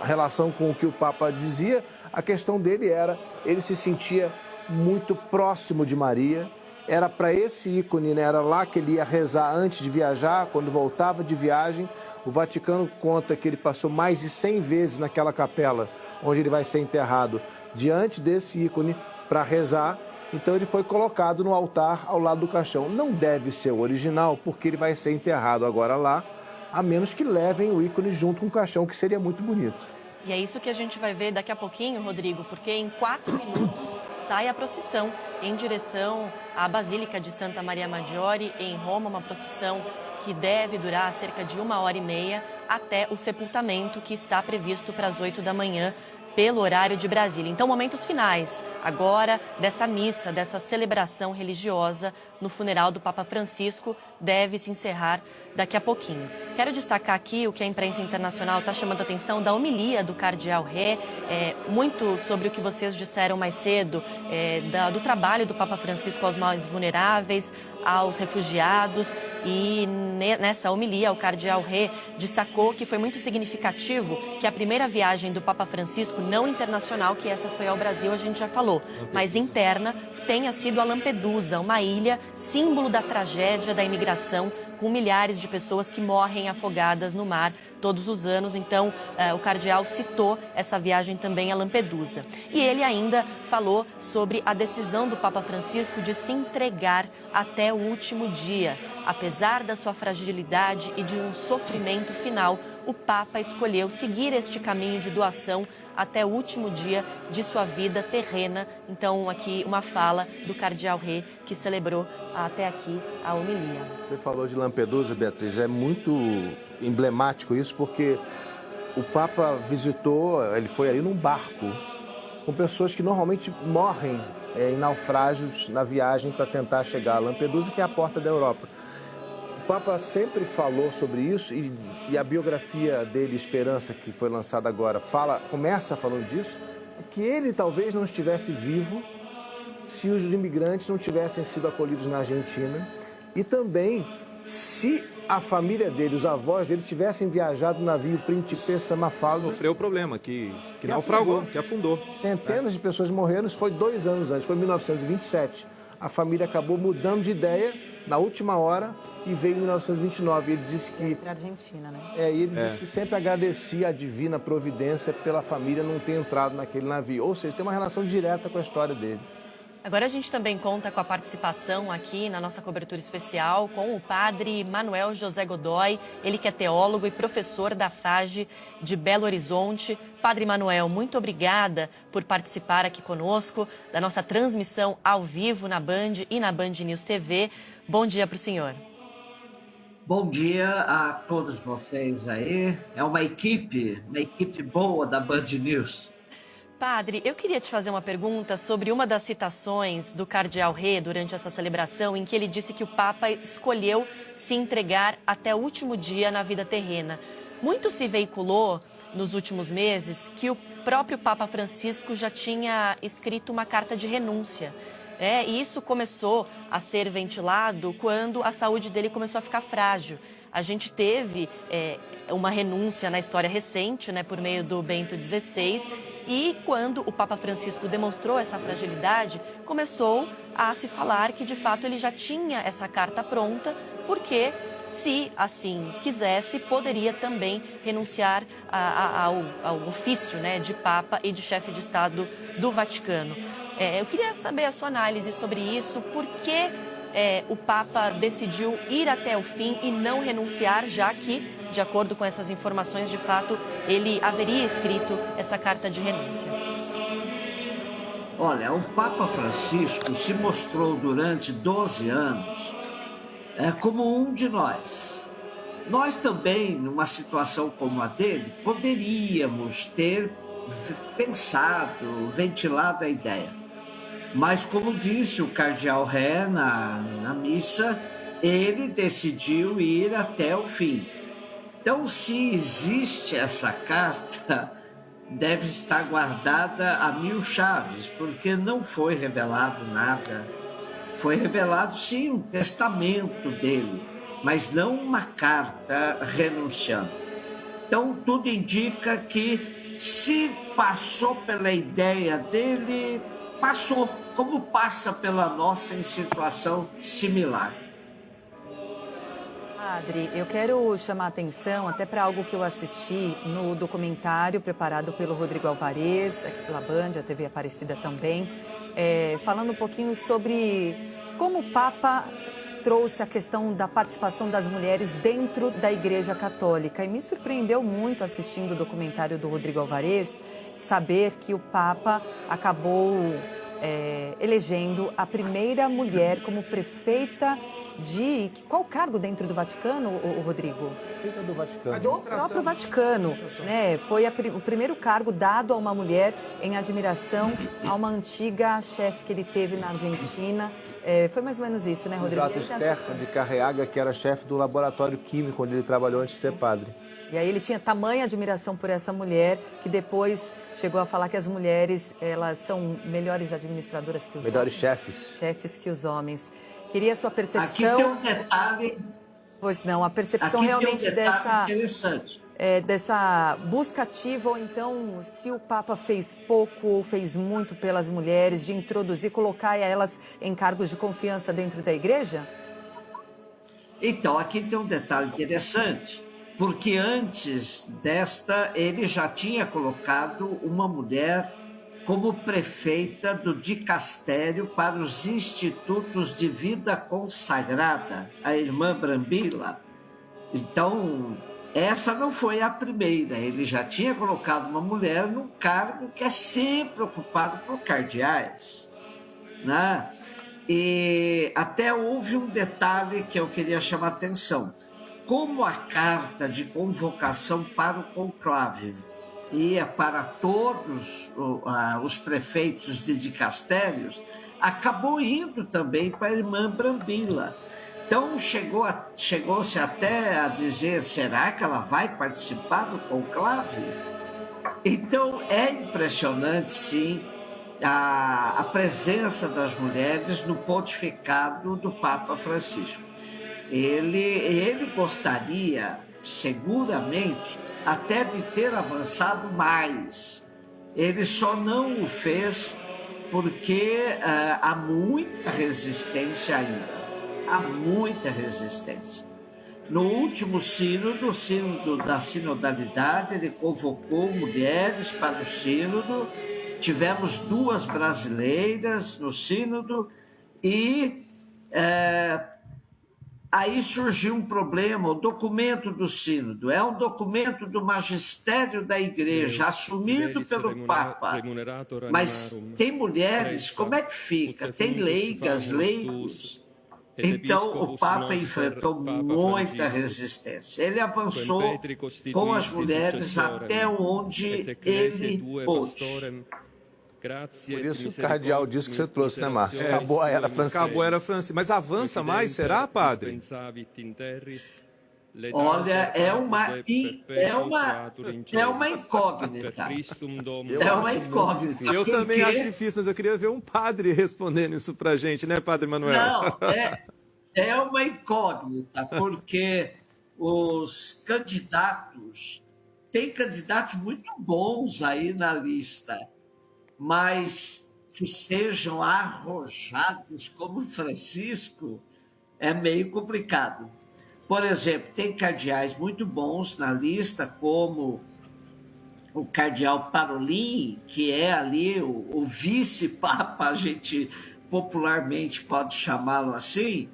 relação com o que o Papa dizia. A questão dele era, ele se sentia muito próximo de Maria. Era para esse ícone, né? Era lá que ele ia rezar antes de viajar, quando voltava de viagem. O Vaticano conta que ele passou mais de 100 vezes naquela capela, onde ele vai ser enterrado, diante desse ícone para rezar. Então ele foi colocado no altar ao lado do caixão. Não deve ser o original, porque ele vai ser enterrado agora lá, a menos que levem o ícone junto com o caixão, que seria muito bonito. E é isso que a gente vai ver daqui a pouquinho, Rodrigo, porque em 4 minutos sai a procissão em direção à Basílica de Santa Maria Maggiore, em Roma, uma procissão que deve durar cerca de 1h30 até o sepultamento, que está previsto para as 8 da manhã pelo horário de Brasília. Então, momentos finais agora dessa missa, dessa celebração religiosa no funeral do Papa Francisco, deve se encerrar daqui a pouquinho. Quero destacar aqui o que a imprensa internacional está chamando a atenção da homilia do cardeal Ré, muito sobre o que vocês disseram mais cedo, do trabalho do Papa Francisco aos mais vulneráveis, aos refugiados, e nessa homilia o cardeal Ré destacou que foi muito significativo que a primeira viagem do Papa Francisco, não internacional, que essa foi ao Brasil, a gente já falou, mas interna, tenha sido a Lampedusa, uma ilha símbolo da tragédia da imigração, com milhares de pessoas que morrem afogadas no mar todos os anos. Então, o cardeal citou essa viagem também a Lampedusa. E ele ainda falou sobre a decisão do Papa Francisco de se entregar até o último dia. Apesar da sua fragilidade e de um sofrimento final, o Papa escolheu seguir este caminho de doação até o último dia de sua vida terrena. Então, aqui uma fala do cardeal Ré, que celebrou até aqui a homilia. Você falou de Lampedusa, Beatriz, é muito emblemático isso, porque o Papa visitou, ele foi ali num barco, com pessoas que normalmente morrem em naufrágios na viagem para tentar chegar a Lampedusa, que é a porta da Europa. O Papa sempre falou sobre isso e a biografia dele, Esperança, que foi lançada agora, começa falando disso, que ele talvez não estivesse vivo se os imigrantes não tivessem sido acolhidos na Argentina e também se a família dele, os avós dele, tivessem viajado no navio Principessa Mafalda. Sofreu o problema, que naufragou, que afundou. Centenas de pessoas morreram, isso foi 2 anos antes, foi em 1927. A família acabou mudando de ideia na última hora e veio em 1929. Ele disse que... Para a Argentina, né? Ele disse que sempre agradecia a divina providência pela família não ter entrado naquele navio. Ou seja, tem uma relação direta com a história dele. Agora a gente também conta com a participação aqui na nossa cobertura especial com o padre Manuel José Godoy, ele que é teólogo e professor da FAGE de Belo Horizonte. Padre Manuel, muito obrigada por participar aqui conosco da nossa transmissão ao vivo na Band e na Band News TV. Bom dia para o senhor. Bom dia a todos vocês aí. É uma equipe boa da Band News. Padre, eu queria te fazer uma pergunta sobre uma das citações do cardeal Ré durante essa celebração, em que ele disse que o Papa escolheu se entregar até o último dia na vida terrena. Muito se veiculou nos últimos meses que o próprio Papa Francisco já tinha escrito uma carta de renúncia. E isso começou a ser ventilado quando a saúde dele começou a ficar frágil. A gente teve uma renúncia na história recente, né, por meio do Bento XVI, e quando o Papa Francisco demonstrou essa fragilidade, começou a se falar que, de fato, ele já tinha essa carta pronta, porque, se assim quisesse, poderia também renunciar ao ofício, né, de Papa e de chefe de Estado do Vaticano. Eu queria saber a sua análise sobre isso, por que o Papa decidiu ir até o fim e não renunciar, já que, de acordo com essas informações, de fato, ele haveria escrito essa carta de renúncia. Olha, o Papa Francisco se mostrou durante 12 anos como um de nós. Nós também, numa situação como a dele, poderíamos ter pensado, ventilado a ideia. Mas, como disse o cardeal Ré na missa, ele decidiu ir até o fim. Então, se existe essa carta, deve estar guardada a 1000 chaves, porque não foi revelado nada. Foi revelado, sim, um testamento dele, mas não uma carta renunciando. Então, tudo indica que, se passou pela ideia dele, passou, como passa pela nossa em situação similar. Padre, eu quero chamar a atenção até para algo que eu assisti no documentário preparado pelo Rodrigo Alvarez, aqui pela Band, a TV Aparecida também, falando um pouquinho sobre como o Papa trouxe a questão da participação das mulheres dentro da Igreja Católica. E me surpreendeu muito, assistindo o documentário do Rodrigo Alvarez, saber que o Papa acabou elegendo a primeira mulher como prefeita de qual cargo dentro do Vaticano, o Rodrigo? Fica do Vaticano. Do próprio Vaticano, né? Foi o primeiro cargo dado a uma mulher em admiração a uma antiga chefe que ele teve na Argentina. Foi mais ou menos isso, né, Rodrigo? Exato, Esther de Carreaga, que era chefe do laboratório químico onde ele trabalhou antes de ser padre. E aí ele tinha tamanha admiração por essa mulher, que depois chegou a falar que as mulheres, elas são melhores administradoras que os homens. Melhores chefes. Chefes que os homens. Queria a sua percepção... Aqui tem um detalhe... Pois não, a percepção aqui realmente tem um detalhe interessante. Dessa busca ativa, ou então se o Papa fez pouco ou fez muito pelas mulheres, de introduzir, colocar elas em cargos de confiança dentro da igreja? Então, aqui tem um detalhe interessante, porque antes desta, ele já tinha colocado uma mulher como prefeita do dicastério para os institutos de vida consagrada, a irmã Brambilla. Então, essa não foi a primeira, ele já tinha colocado uma mulher num cargo que é sempre ocupado por cardeais, né? E até houve um detalhe que eu queria chamar a atenção. Como a carta de convocação para o conclave ia para todos os prefeitos de dicastérios, acabou indo também para a irmã Brambilla. Então chegou-se até a dizer, será que ela vai participar do conclave? Então é impressionante, sim, a presença das mulheres no pontificado do Papa Francisco. Ele gostaria, seguramente, até de ter avançado mais. Ele só não o fez porque há muita resistência ainda. Há muita resistência. No último sínodo, o sínodo da sinodalidade, ele convocou mulheres para o sínodo. Tivemos 2 brasileiras no sínodo e aí surgiu um problema. O documento do sínodo é um documento do magistério da igreja, assumido pelo Papa. Mas tem mulheres, como é que fica? Tem leigas, leigos. Então, o Papa enfrentou muita resistência. Ele avançou com as mulheres até onde ele pôde. Por isso o cardeal disse que você trouxe, né, Márcio? Acabou a era francesa. Acabou a era francesa. Mas avança mais, será, padre? Olha, é uma incógnita. É uma incógnita. Eu também acho difícil, mas eu queria ver um padre respondendo isso pra gente, né, Padre Manuel? Não, é uma incógnita, porque os candidatos, tem candidatos muito bons aí na lista, mas que sejam arrojados como Francisco é meio complicado. Por exemplo, tem cardeais muito bons na lista, como o cardeal Parolin, que é ali o vice-papa, a gente popularmente pode chamá-lo assim.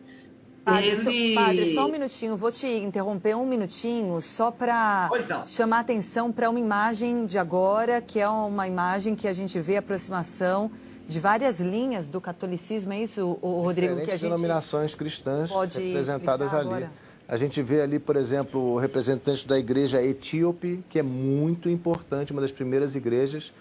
Padre, só um minutinho, vou te interromper um minutinho, só para chamar a atenção para uma imagem de agora, que é uma imagem que a gente vê a aproximação de várias linhas do catolicismo, é isso, Rodrigo? Diferentes que a gente denominações cristãs representadas ali. Agora. A gente vê ali, por exemplo, o representante da igreja etíope, que é muito importante, uma das primeiras igrejas,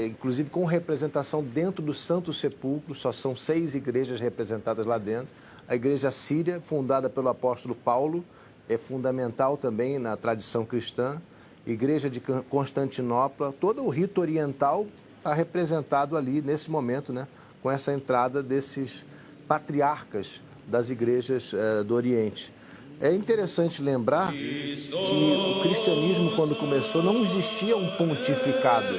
inclusive com representação dentro do Santo Sepulcro, só são 6 igrejas representadas lá dentro. A igreja síria, fundada pelo apóstolo Paulo, é fundamental também na tradição cristã. Igreja de Constantinopla, todo o rito oriental está representado ali nesse momento, né, com essa entrada desses patriarcas das igrejas do Oriente. É interessante lembrar que o cristianismo, quando começou, não existia um pontificado,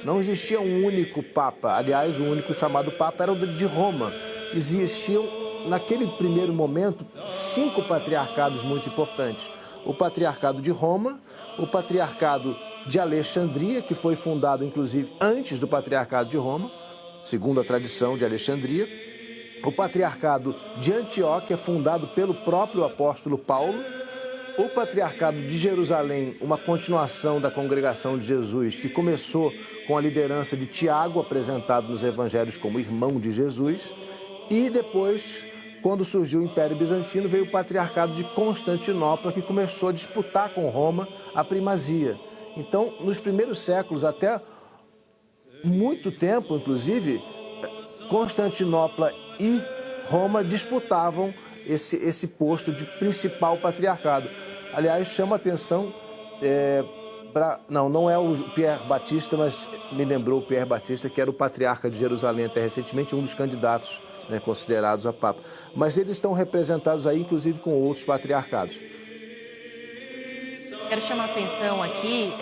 não existia um único papa. Aliás, o único chamado papa era o de Roma. Existiam, naquele primeiro momento, 5 patriarcados muito importantes. O patriarcado de Roma, o patriarcado de Alexandria, que foi fundado, inclusive, antes do patriarcado de Roma, segundo a tradição de Alexandria, o patriarcado de Antioquia, fundado pelo próprio apóstolo Paulo, o patriarcado de Jerusalém, uma continuação da congregação de Jesus, que começou com a liderança de Tiago, apresentado nos evangelhos como irmão de Jesus, e depois Quando surgiu o Império Bizantino, veio o Patriarcado de Constantinopla, que começou a disputar com Roma a primazia. Então, nos primeiros séculos, até muito tempo, inclusive, Constantinopla e Roma disputavam esse posto de principal patriarcado. Aliás, chama atenção, não é o Pierre Batista, mas me lembrou o Pierre Batista, que era o patriarca de Jerusalém até recentemente, um dos candidatos, né, considerados a Papa. Mas eles estão representados aí, inclusive, com outros patriarcados. Quero chamar a atenção aqui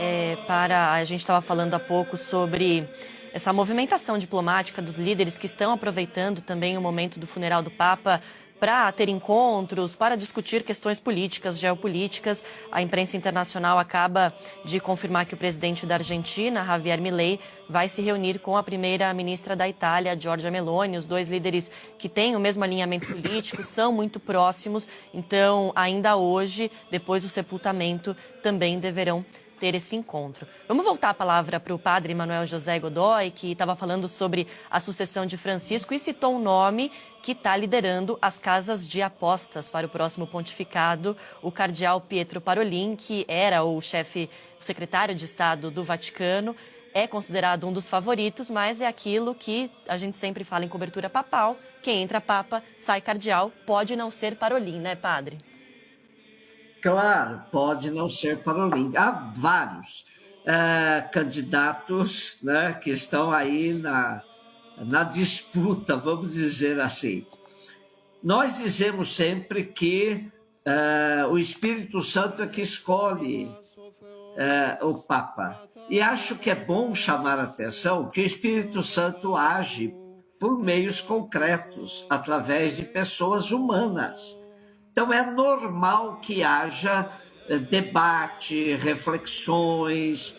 a gente estava falando há pouco sobre essa movimentação diplomática dos líderes que estão aproveitando também o momento do funeral do Papa para ter encontros, para discutir questões políticas, geopolíticas. A imprensa internacional acaba de confirmar que o presidente da Argentina, Javier Milei, vai se reunir com a primeira-ministra da Itália, Giorgia Meloni. Os dois líderes que têm o mesmo alinhamento político são muito próximos, então ainda hoje, depois do sepultamento, também deverão ter esse encontro. Vamos voltar a palavra para o padre Manuel José Godoy, que estava falando sobre a sucessão de Francisco e citou um nome que está liderando as casas de apostas para o próximo pontificado, o cardeal Pietro Parolin, que era o secretário de Estado do Vaticano. É considerado um dos favoritos, mas é aquilo que a gente sempre fala em cobertura papal: quem entra papa, sai cardeal. Pode não ser Parolin, né, padre? Claro, pode não ser Parolin. Há vários candidatos, né, que estão aí na disputa, vamos dizer assim. Nós dizemos sempre que o Espírito Santo é que escolhe o Papa. E acho que é bom chamar a atenção que o Espírito Santo age por meios concretos, através de pessoas humanas. Então, é normal que haja debate, reflexões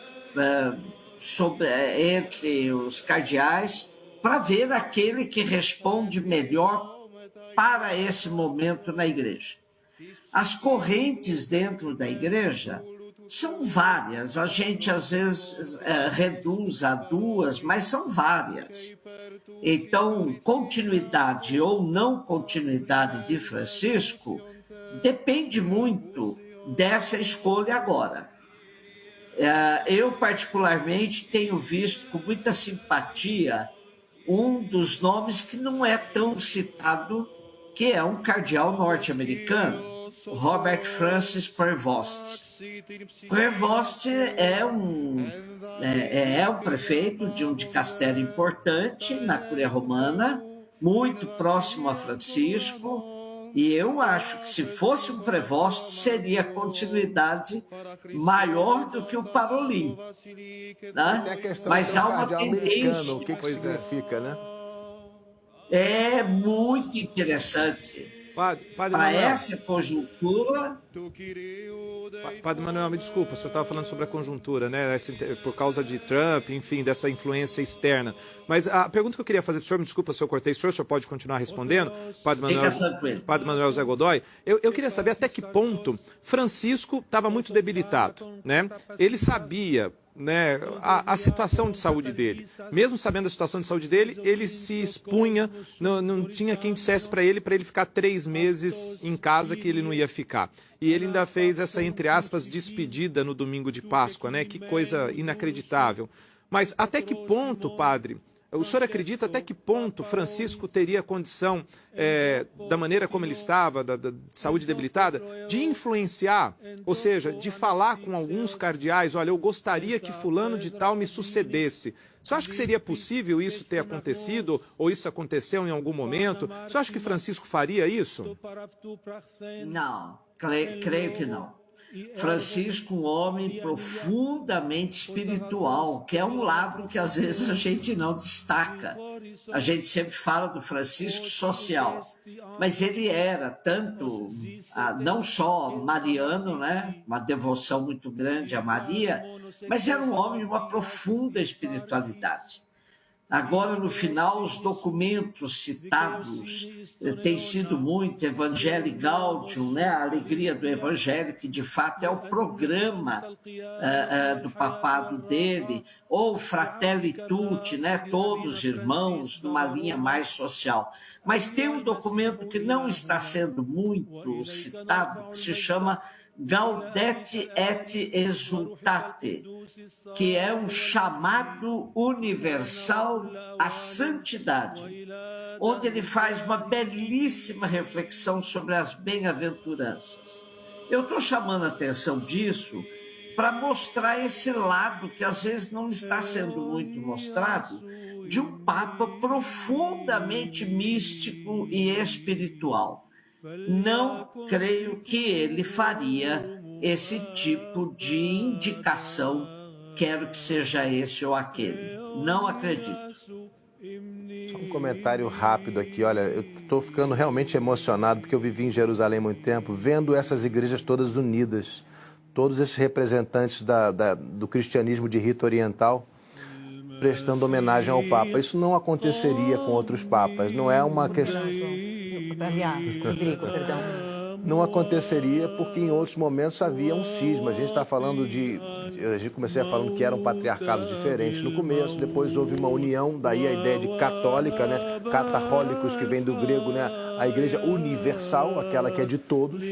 entre os cardeais para ver aquele que responde melhor para esse momento na igreja. As correntes dentro da igreja são várias. A gente, às vezes, reduz a duas, mas são várias. Então, continuidade ou não continuidade de Francisco depende muito dessa escolha agora. Eu, particularmente, tenho visto com muita simpatia um dos nomes que não é tão citado, que é um cardeal norte-americano, Robert Francis Prevost. Prevost é um prefeito de um dicastério importante na Curia Romana, muito próximo a Francisco, e eu acho que se fosse um Prevost seria continuidade maior do que o Parolin, né? Mas há uma tendência. O que significa, né? É muito interessante. Para essa conjuntura. Padre Manuel, me desculpa, o senhor estava falando sobre a conjuntura, né? Por causa de Trump, enfim, dessa influência externa. Mas a pergunta que eu queria fazer para o senhor, me desculpa se eu cortei o senhor pode continuar respondendo, Padre Manuel Zé Godoy. Eu queria saber até que ponto Francisco estava muito debilitado, né? Ele sabia, né, a situação de saúde dele. Mesmo sabendo a situação de saúde dele, ele se expunha, não tinha quem dissesse para ele ficar 3 meses em casa, que ele não ia ficar. E ele ainda fez essa, entre aspas, despedida no domingo de Páscoa, né? Que coisa inacreditável. Mas até que ponto, padre, o senhor acredita até que ponto Francisco teria condição, da maneira como ele estava, da saúde debilitada, de influenciar, ou seja, de falar com alguns cardeais: olha, eu gostaria que fulano de tal me sucedesse. O senhor acha que seria possível isso ter acontecido, ou isso aconteceu em algum momento? O senhor acha que Francisco faria isso? Não, creio que não. Francisco, um homem profundamente espiritual, que é um lado que às vezes a gente não destaca. A gente sempre fala do Francisco social, mas ele era tanto, não só mariano, né, uma devoção muito grande a Maria, mas era um homem de uma profunda espiritualidade. Agora, no final, os documentos citados têm sido muito Evangelii Gaudium, né? A alegria do Evangelho, que de fato é o programa do papado dele, ou Fratelli Tutti, né? Todos irmãos, numa linha mais social. Mas tem um documento que não está sendo muito citado, que se chama Gaudete et Exultate, que é um chamado universal à santidade, onde ele faz uma belíssima reflexão sobre as bem-aventuranças. Eu estou chamando a atenção disso para mostrar esse lado que às vezes não está sendo muito mostrado, de um Papa profundamente místico e espiritual. Não creio que ele faria esse tipo de indicação, quero que seja esse ou aquele. Não acredito. Só um comentário rápido aqui. Olha, eu estou ficando realmente emocionado, porque eu vivi em Jerusalém há muito tempo, vendo essas igrejas todas unidas, todos esses representantes do cristianismo de rito oriental, prestando homenagem ao Papa. Isso não aconteceria com outros papas, não é uma questão... Aliás, Rodrigo, perdão. Não aconteceria porque em outros momentos havia um cisma. A gente está falando a gente comecei falando que eram patriarcados diferentes no começo, depois houve uma união, daí a ideia de católica, né? Católicos, que vem do grego, né? A igreja universal, aquela que é de todos.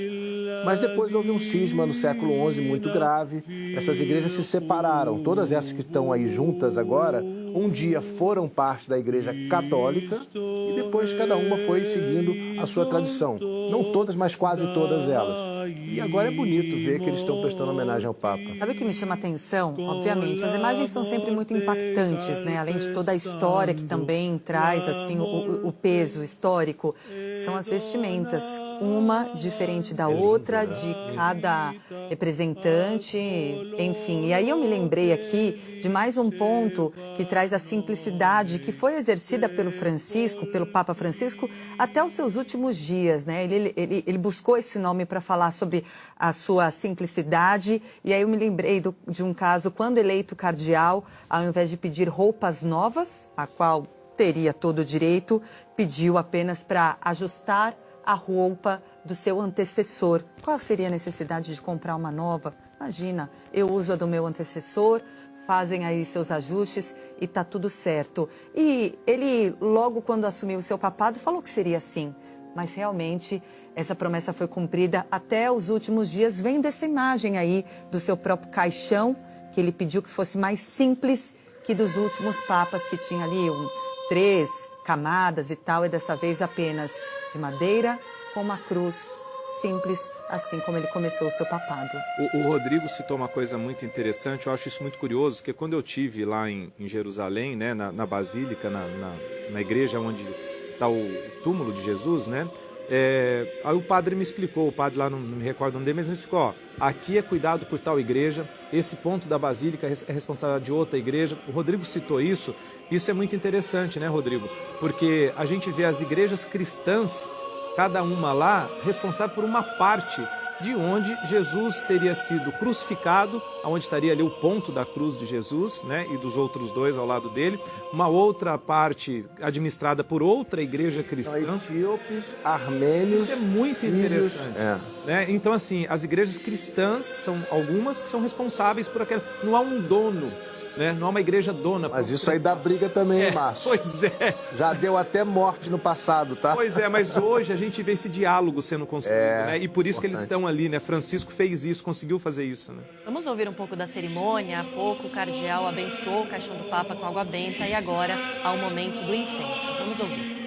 Mas depois houve um cisma no século XI muito grave. Essas igrejas se separaram. Todas essas que estão aí juntas agora, um dia foram parte da igreja católica e depois cada uma foi seguindo a sua tradição. Não todas, mas quase todas elas. E agora é bonito ver que eles estão prestando homenagem ao Papa. Sabe o que me chama a atenção? Obviamente, as imagens são sempre muito impactantes, né? Além de toda a história que também traz assim o peso histórico, são as vestimentas, uma diferente da outra, de cada representante, enfim. E aí eu me lembrei aqui de mais um ponto que traz a simplicidade que foi exercida pelo Francisco, pelo Papa Francisco, até os seus últimos dias, né? Ele buscou esse nome para falar sobre a sua simplicidade. E aí eu me lembrei de um caso, quando eleito cardeal, ao invés de pedir roupas novas, a qual teria todo o direito, pediu apenas para ajustar a roupa do seu antecessor. Qual seria a necessidade de comprar uma nova? Imagina, eu uso a do meu antecessor, fazem aí seus ajustes e tá tudo certo. E ele, logo quando assumiu o seu papado, falou que seria assim. Mas realmente essa promessa foi cumprida até os últimos dias, vendo essa imagem aí do seu próprio caixão, que ele pediu que fosse mais simples que dos últimos papas, que tinha ali 3 camadas e tal, e dessa vez apenas de madeira com uma cruz simples, assim como ele começou o seu papado. O Rodrigo citou uma coisa muito interessante, eu acho isso muito curioso, que quando eu estive lá em Jerusalém, né, na Basílica, na igreja onde está o túmulo de Jesus, né, aí o padre me explicou, o padre lá, não me recordo o nome dele, mas me explicou, ó, aqui é cuidado por tal igreja, esse ponto da Basílica é responsabilidade de outra igreja. O Rodrigo citou isso é muito interessante, né, Rodrigo? Porque a gente vê as igrejas cristãs, cada uma lá responsável por uma parte de onde Jesus teria sido crucificado, onde estaria ali o ponto da cruz de Jesus, né, e dos outros 2 ao lado dele, uma outra parte administrada por outra igreja cristã. Etíopes, armênios, isso é muito sírios, interessante. Né? Então, assim, as igrejas cristãs são algumas que são responsáveis por aquela... Não há um dono, né? Não há uma igreja dona. Mas isso aí dá briga também, Márcio. Pois é. Já deu até morte no passado, tá? Pois é, mas hoje a gente vê esse diálogo sendo construído, né? E por isso que eles estão ali, né? Francisco fez isso, conseguiu fazer isso, né? Vamos ouvir um pouco da cerimônia. Há pouco o cardeal abençoou o caixão do Papa com água benta e agora há o momento do incenso. Vamos ouvir.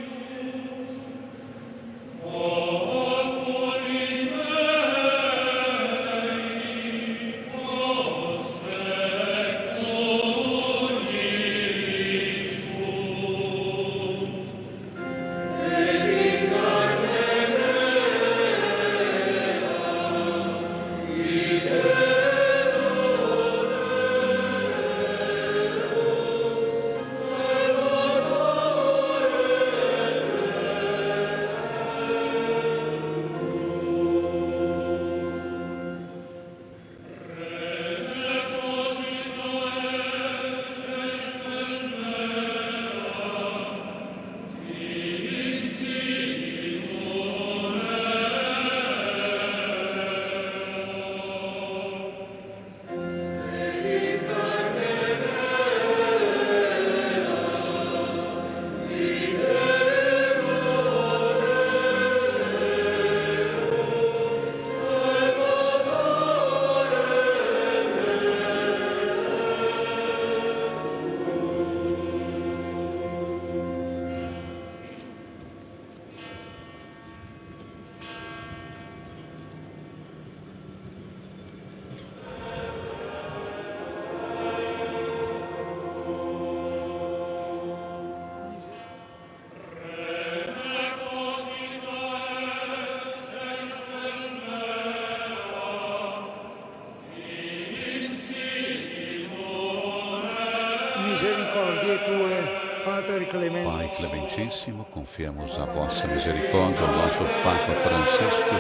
Santíssimo, confiamos a vossa misericórdia ao nosso Papa Francisco,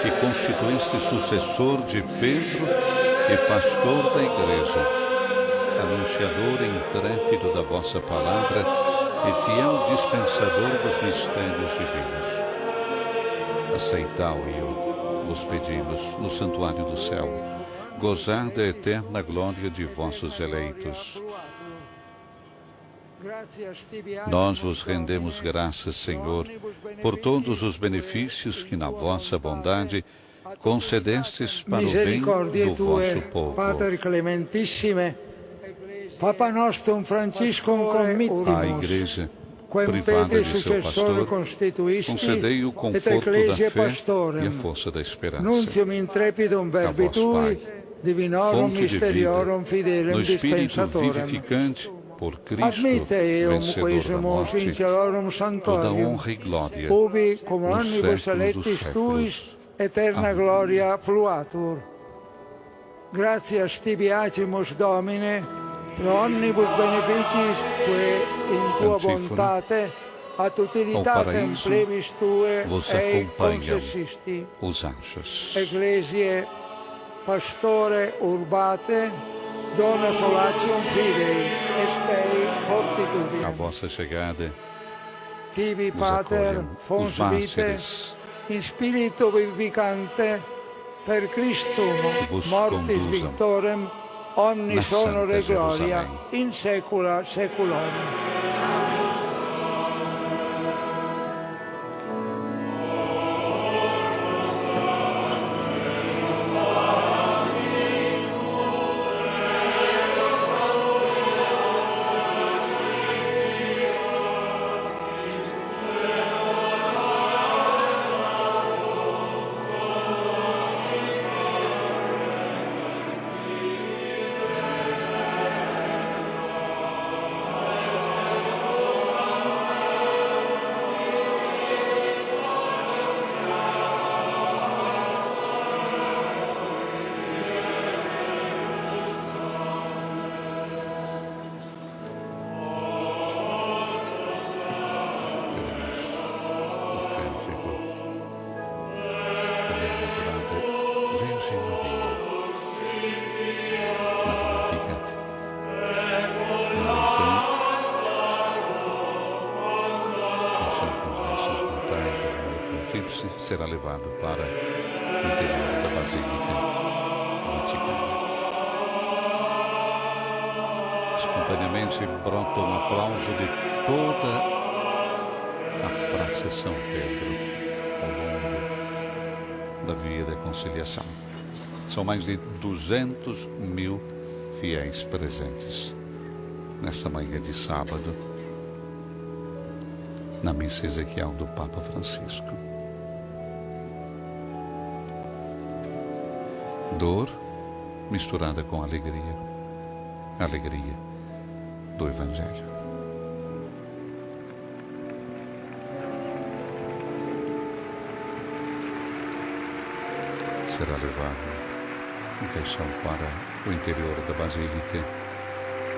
que constituíste sucessor de Pedro e pastor da Igreja, anunciador intrépido da vossa palavra e fiel dispensador dos mistérios divinos. Aceitai-o, vos pedimos, no santuário do céu, gozar da eterna glória de vossos eleitos. Nós vos rendemos graças, Senhor, por todos os benefícios que na vossa bondade concedestes para o bem do vosso povo. Pater Clementissime, Papa Nostrum Franciscum committimus, A Igreja, privada de seu pastor, concedei o conforto da fé e a força da esperança. Nuntium intrepidum verbi tui, divinorum fonte de vida, mysteriorum fidelem no Espírito dispensatorem. vivificante, por Cristo, Admite eum vencedor da quaesimus morte, in celorum toda sanctorium, honra e glória, ubi cum nos omnibus séculos dos electis tuis, séculos. eterna Amém. gloria fluatur. Gratias tibiacimus, Domine, pro omnibus beneficis, que in tua Antífona. bontate, at Ao utilitatem paraíso plebis tue, vos ei acompanham concessisti. os anjos. Ecclesiae pastore urbate, dona solatium fidei, espei A fortitude. vossa chegada, Tibi nos pater, acolham fons os vitae, mártires, in spiritu vivificante, per Christum vos mortis conduzam victorem, omnis na honore Santa gloria, Jerusalém. in saecula saeculorum. será levado para o interior da Basílica Vaticana. Espontaneamente brota um aplauso de toda a Praça São Pedro ao longo da Via da Conciliação. São mais de 200 mil fiéis presentes nesta manhã de sábado, na missa Ezequiel do Papa Francisco. Dor misturada com alegria, alegria do Evangelho. Será levado um caixão para o interior da Basílica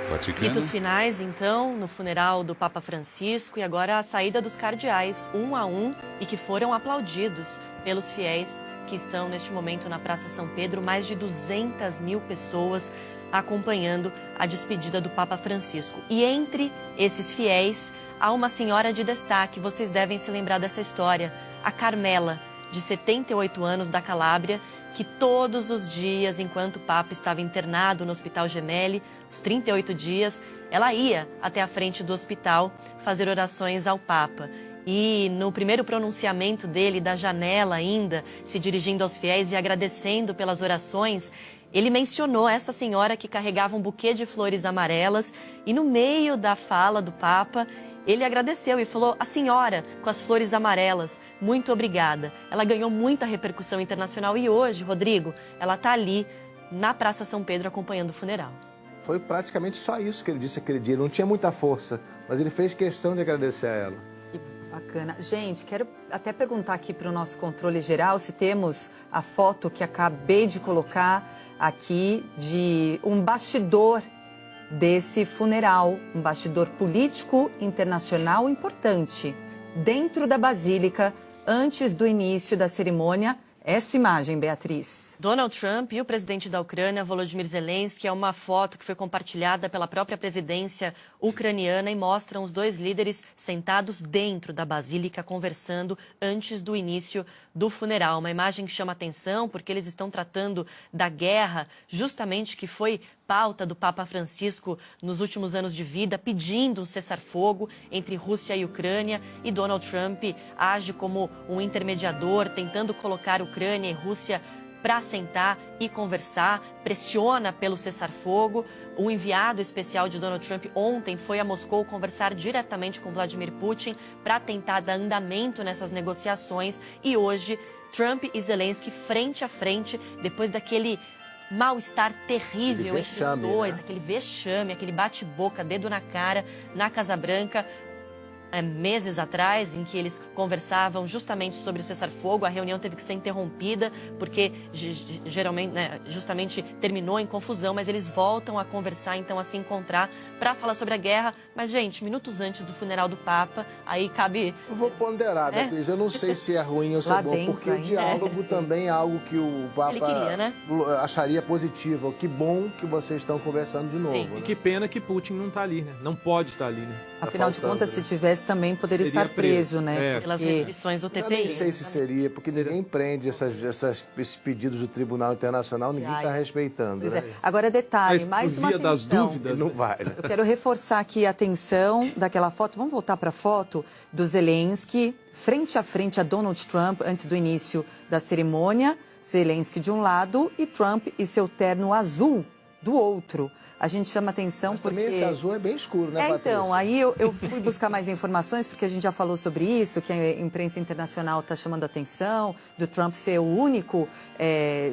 Vaticana. Ritos finais, então, no funeral do Papa Francisco e agora a saída dos cardeais, um a um, e que foram aplaudidos pelos fiéis que estão neste momento na Praça São Pedro, mais de 200 mil pessoas acompanhando a despedida do Papa Francisco. E entre esses fiéis, há uma senhora de destaque, vocês devem se lembrar dessa história, a Carmela, de 78 anos, da Calábria, que todos os dias, enquanto o Papa estava internado no Hospital Gemelli, os 38 dias, ela ia até a frente do hospital fazer orações ao Papa. E no primeiro pronunciamento dele, da janela ainda, se dirigindo aos fiéis e agradecendo pelas orações, ele mencionou essa senhora que carregava um buquê de flores amarelas e no meio da fala do Papa, ele agradeceu e falou: a senhora com as flores amarelas, muito obrigada. Ela ganhou muita repercussão internacional e hoje, Rodrigo, ela está ali na Praça São Pedro acompanhando o funeral. Foi praticamente só isso que ele disse aquele dia. Não tinha muita força, mas ele fez questão de agradecer a ela. Que bacana. Gente, quero até perguntar aqui para o nosso controle geral se temos a foto que acabei de colocar aqui de um bastidor desse funeral, um bastidor político internacional importante. Dentro da Basílica, antes do início da cerimônia, essa imagem, Beatriz. Donald Trump e o presidente da Ucrânia, Volodymyr Zelensky, é uma foto que foi compartilhada pela própria presidência ucraniana e mostram os dois líderes sentados dentro da Basílica, conversando antes do início do funeral. Uma imagem que chama atenção porque eles estão tratando da guerra, justamente que foi pauta do Papa Francisco nos últimos anos de vida, pedindo um cessar-fogo entre Rússia e Ucrânia, e Donald Trump age como um intermediador, tentando colocar Ucrânia e Rússia para sentar e conversar, pressiona pelo cessar-fogo. O enviado especial de Donald Trump ontem foi a Moscou conversar diretamente com Vladimir Putin para tentar dar andamento nessas negociações, e hoje Trump e Zelensky frente a frente, depois daquele mal-estar terrível entre os dois, né? Aquele vexame, aquele bate-boca, dedo na cara, na Casa Branca, meses atrás, em que eles conversavam justamente sobre o cessar-fogo. A reunião teve que ser interrompida, porque geralmente, justamente terminou em confusão, mas eles voltam a conversar, então a se encontrar para falar sobre a guerra. Mas, gente, minutos antes do funeral do Papa, aí cabe... Eu vou ponderar, Beatriz, eu não sei se é ruim ou se é bom, porque o diálogo também é algo que o Papa ele queria, né? acharia positivo. Que bom que vocês estão conversando de novo. Sim. Né? E que pena que Putin não está ali, né? Não pode estar ali, né? Afinal de contas, se tivesse, também poderia estar preso, né? Pelas restrições do TPI. Eu nem sei se seria, porque ninguém prende esses pedidos do Tribunal Internacional, ninguém está respeitando. Pois né? é. Agora, detalhe, mais uma atenção. das dúvidas, não vai, né? Eu quero reforçar aqui a atenção daquela foto. Vamos voltar para a foto do Zelensky, frente a frente a Donald Trump, antes do início da cerimônia. Zelensky de um lado e Trump e seu terno azul do outro. A gente chama atenção Mas porque... também esse azul é bem escuro, né, Patrícia? Então, aí eu fui buscar mais informações, porque a gente já falou sobre isso, que a imprensa internacional está chamando a atenção, do Trump ser o único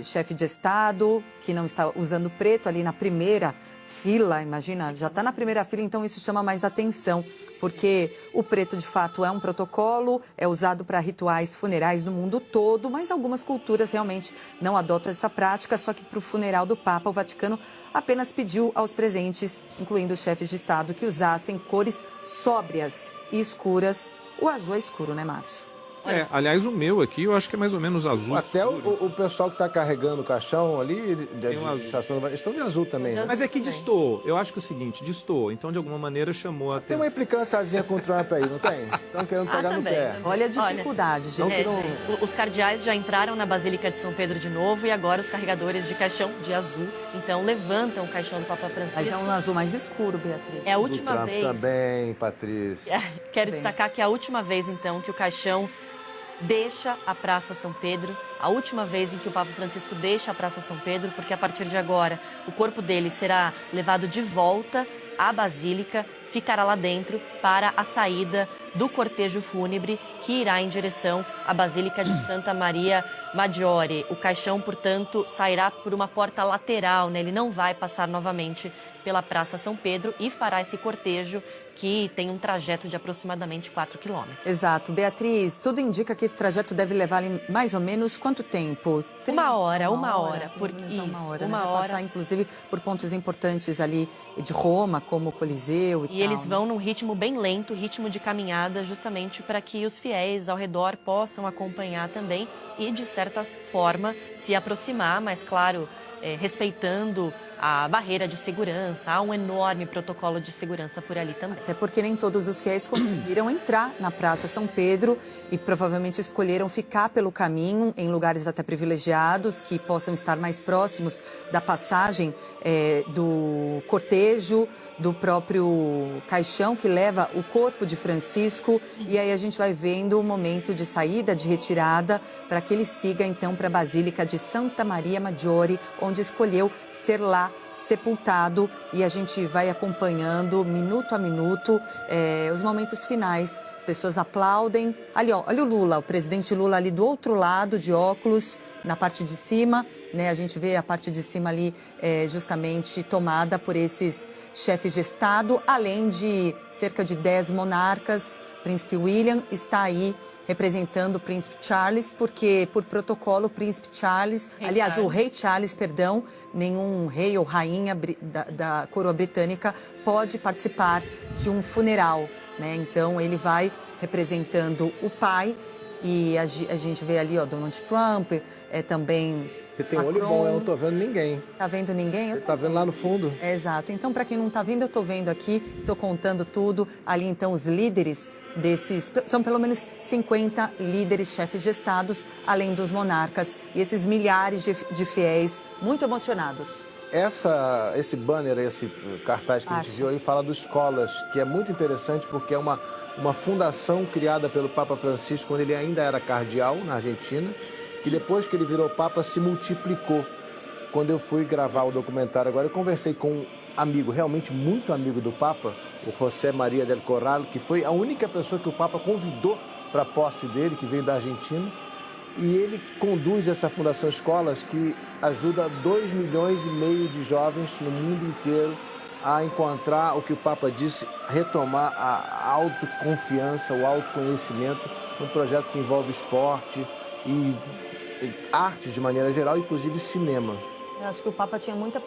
chefe de Estado que não está usando preto ali na primeira fila, imagina, já está na primeira fila, então isso chama mais atenção, porque o preto, de fato, é um protocolo, é usado para rituais funerais no mundo todo, mas algumas culturas realmente não adotam essa prática, só que para o funeral do Papa, o Vaticano apenas pediu aos presentes, incluindo os chefes de Estado, que usassem cores sóbrias e escuras. O azul é escuro, né, Márcio? Aliás, o meu aqui, eu acho que é mais ou menos azul. Até o pessoal que está carregando o caixão ali, estão de azul também. Né? Mas é que destoou. Eu acho que é o seguinte, destoou. Então, de alguma maneira, chamou a atenção. Tem uma implicânciazinha com o Trump aí, não tem? Estão querendo pegar no pé. Olha a dificuldade, gente. Os cardeais já entraram na Basílica de São Pedro de novo, e agora os carregadores de caixão de azul, então, levantam o caixão do Papa Francisco. Mas é um azul mais escuro, Beatriz. É a última Trump vez. Também, Patrícia. Quero destacar que é a última vez, então, que o caixão deixa a Praça São Pedro, a última vez em que o Papa Francisco deixa a Praça São Pedro, porque a partir de agora o corpo dele será levado de volta à Basílica, ficará lá dentro para a saída do cortejo fúnebre que irá em direção à Basílica de Santa Maria Maggiore. O caixão, portanto, sairá por uma porta lateral, né? Ele não vai passar novamente pela Praça São Pedro e fará esse cortejo que tem um trajeto de aproximadamente 4 quilômetros. Exato. Beatriz, tudo indica que esse trajeto deve levar mais ou menos quanto tempo? Uma hora. Uma hora, né? Vai passar, inclusive, por pontos importantes ali de Roma, como o Coliseu e tal. E eles vão num ritmo bem lento, ritmo de caminhada, justamente para que os fiéis ao redor possam acompanhar também e, de certa forma, se aproximar, mas, claro, respeitando a barreira de segurança. Há um enorme protocolo de segurança por ali também. Até porque nem todos os fiéis conseguiram entrar na Praça São Pedro e provavelmente escolheram ficar pelo caminho em lugares até privilegiados, que possam estar mais próximos da passagem do cortejo, do próprio caixão que leva o corpo de Francisco. E aí a gente vai vendo o momento de saída, de retirada, para que ele siga então para a Basílica de Santa Maria Maggiore, onde escolheu ser lá sepultado. E a gente vai acompanhando minuto a minuto os momentos finais. As pessoas aplaudem. Ali, ó, olha o Lula, o presidente Lula ali do outro lado, de óculos, na parte de cima, né? A gente vê a parte de cima ali justamente tomada por esses chefes de Estado, além de cerca de 10 monarcas. Príncipe William está aí representando o príncipe Charles, porque por protocolo o príncipe Charles, o rei Charles, perdão, nenhum rei ou rainha da coroa britânica pode participar de um funeral, né? Então ele vai representando o pai e a gente vê ali, Donald Trump, também Você tem Macron. olho bom, eu não tô vendo ninguém. Tá vendo ninguém? Você tá vendo lá no fundo? Exato. Então, para quem não tá vendo, eu tô vendo aqui, tô contando tudo. Ali, então, os líderes são pelo menos 50 líderes, chefes de estados, além dos monarcas. E esses milhares de fiéis muito emocionados. Esse banner, esse cartaz que a gente viu aí, fala do Escolas, que é muito interessante porque é uma fundação criada pelo Papa Francisco quando ele ainda era cardeal na Argentina, que depois que ele virou Papa se multiplicou. Quando eu fui gravar o documentário agora, eu conversei com um amigo, realmente muito amigo do Papa, o José Maria del Corral, que foi a única pessoa que o Papa convidou para a posse dele, que veio da Argentina. E ele conduz essa Fundação Escolas, que ajuda 2,5 milhões de jovens no mundo inteiro a encontrar o que o Papa disse, retomar a autoconfiança, o autoconhecimento, um projeto que envolve esporte e artes de maneira geral, inclusive cinema. Eu acho que o Papa tinha muita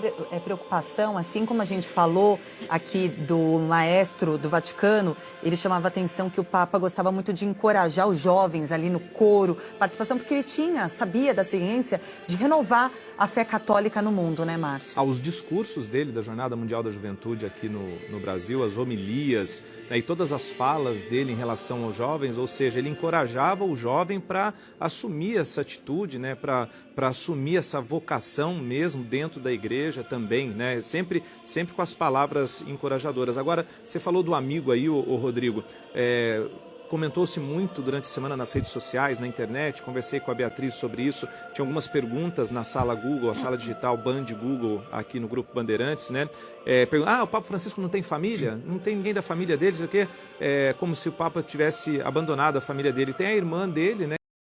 preocupação, assim como a gente falou aqui do maestro do Vaticano, ele chamava a atenção que o Papa gostava muito de encorajar os jovens ali no coro, participação, porque ele sabia da ciência de renovar a fé católica no mundo, né, Márcio? Aos discursos dele da Jornada Mundial da Juventude aqui no Brasil, as homilias, né, e todas as falas dele em relação aos jovens, ou seja, ele encorajava o jovem para assumir essa atitude, né, para assumir essa vocação mesmo dentro da igreja também, né, sempre com as palavras encorajadoras. Agora, você falou do amigo aí, o Rodrigo, comentou-se muito durante a semana nas redes sociais, na internet, conversei com a Beatriz sobre isso, tinha algumas perguntas na sala Google, a sala digital Band Google, aqui no Grupo Bandeirantes, né? O Papa Francisco não tem família? Não tem ninguém da família dele, sei o quê? Como se o Papa tivesse abandonado a família dele. Tem a irmã dele, né?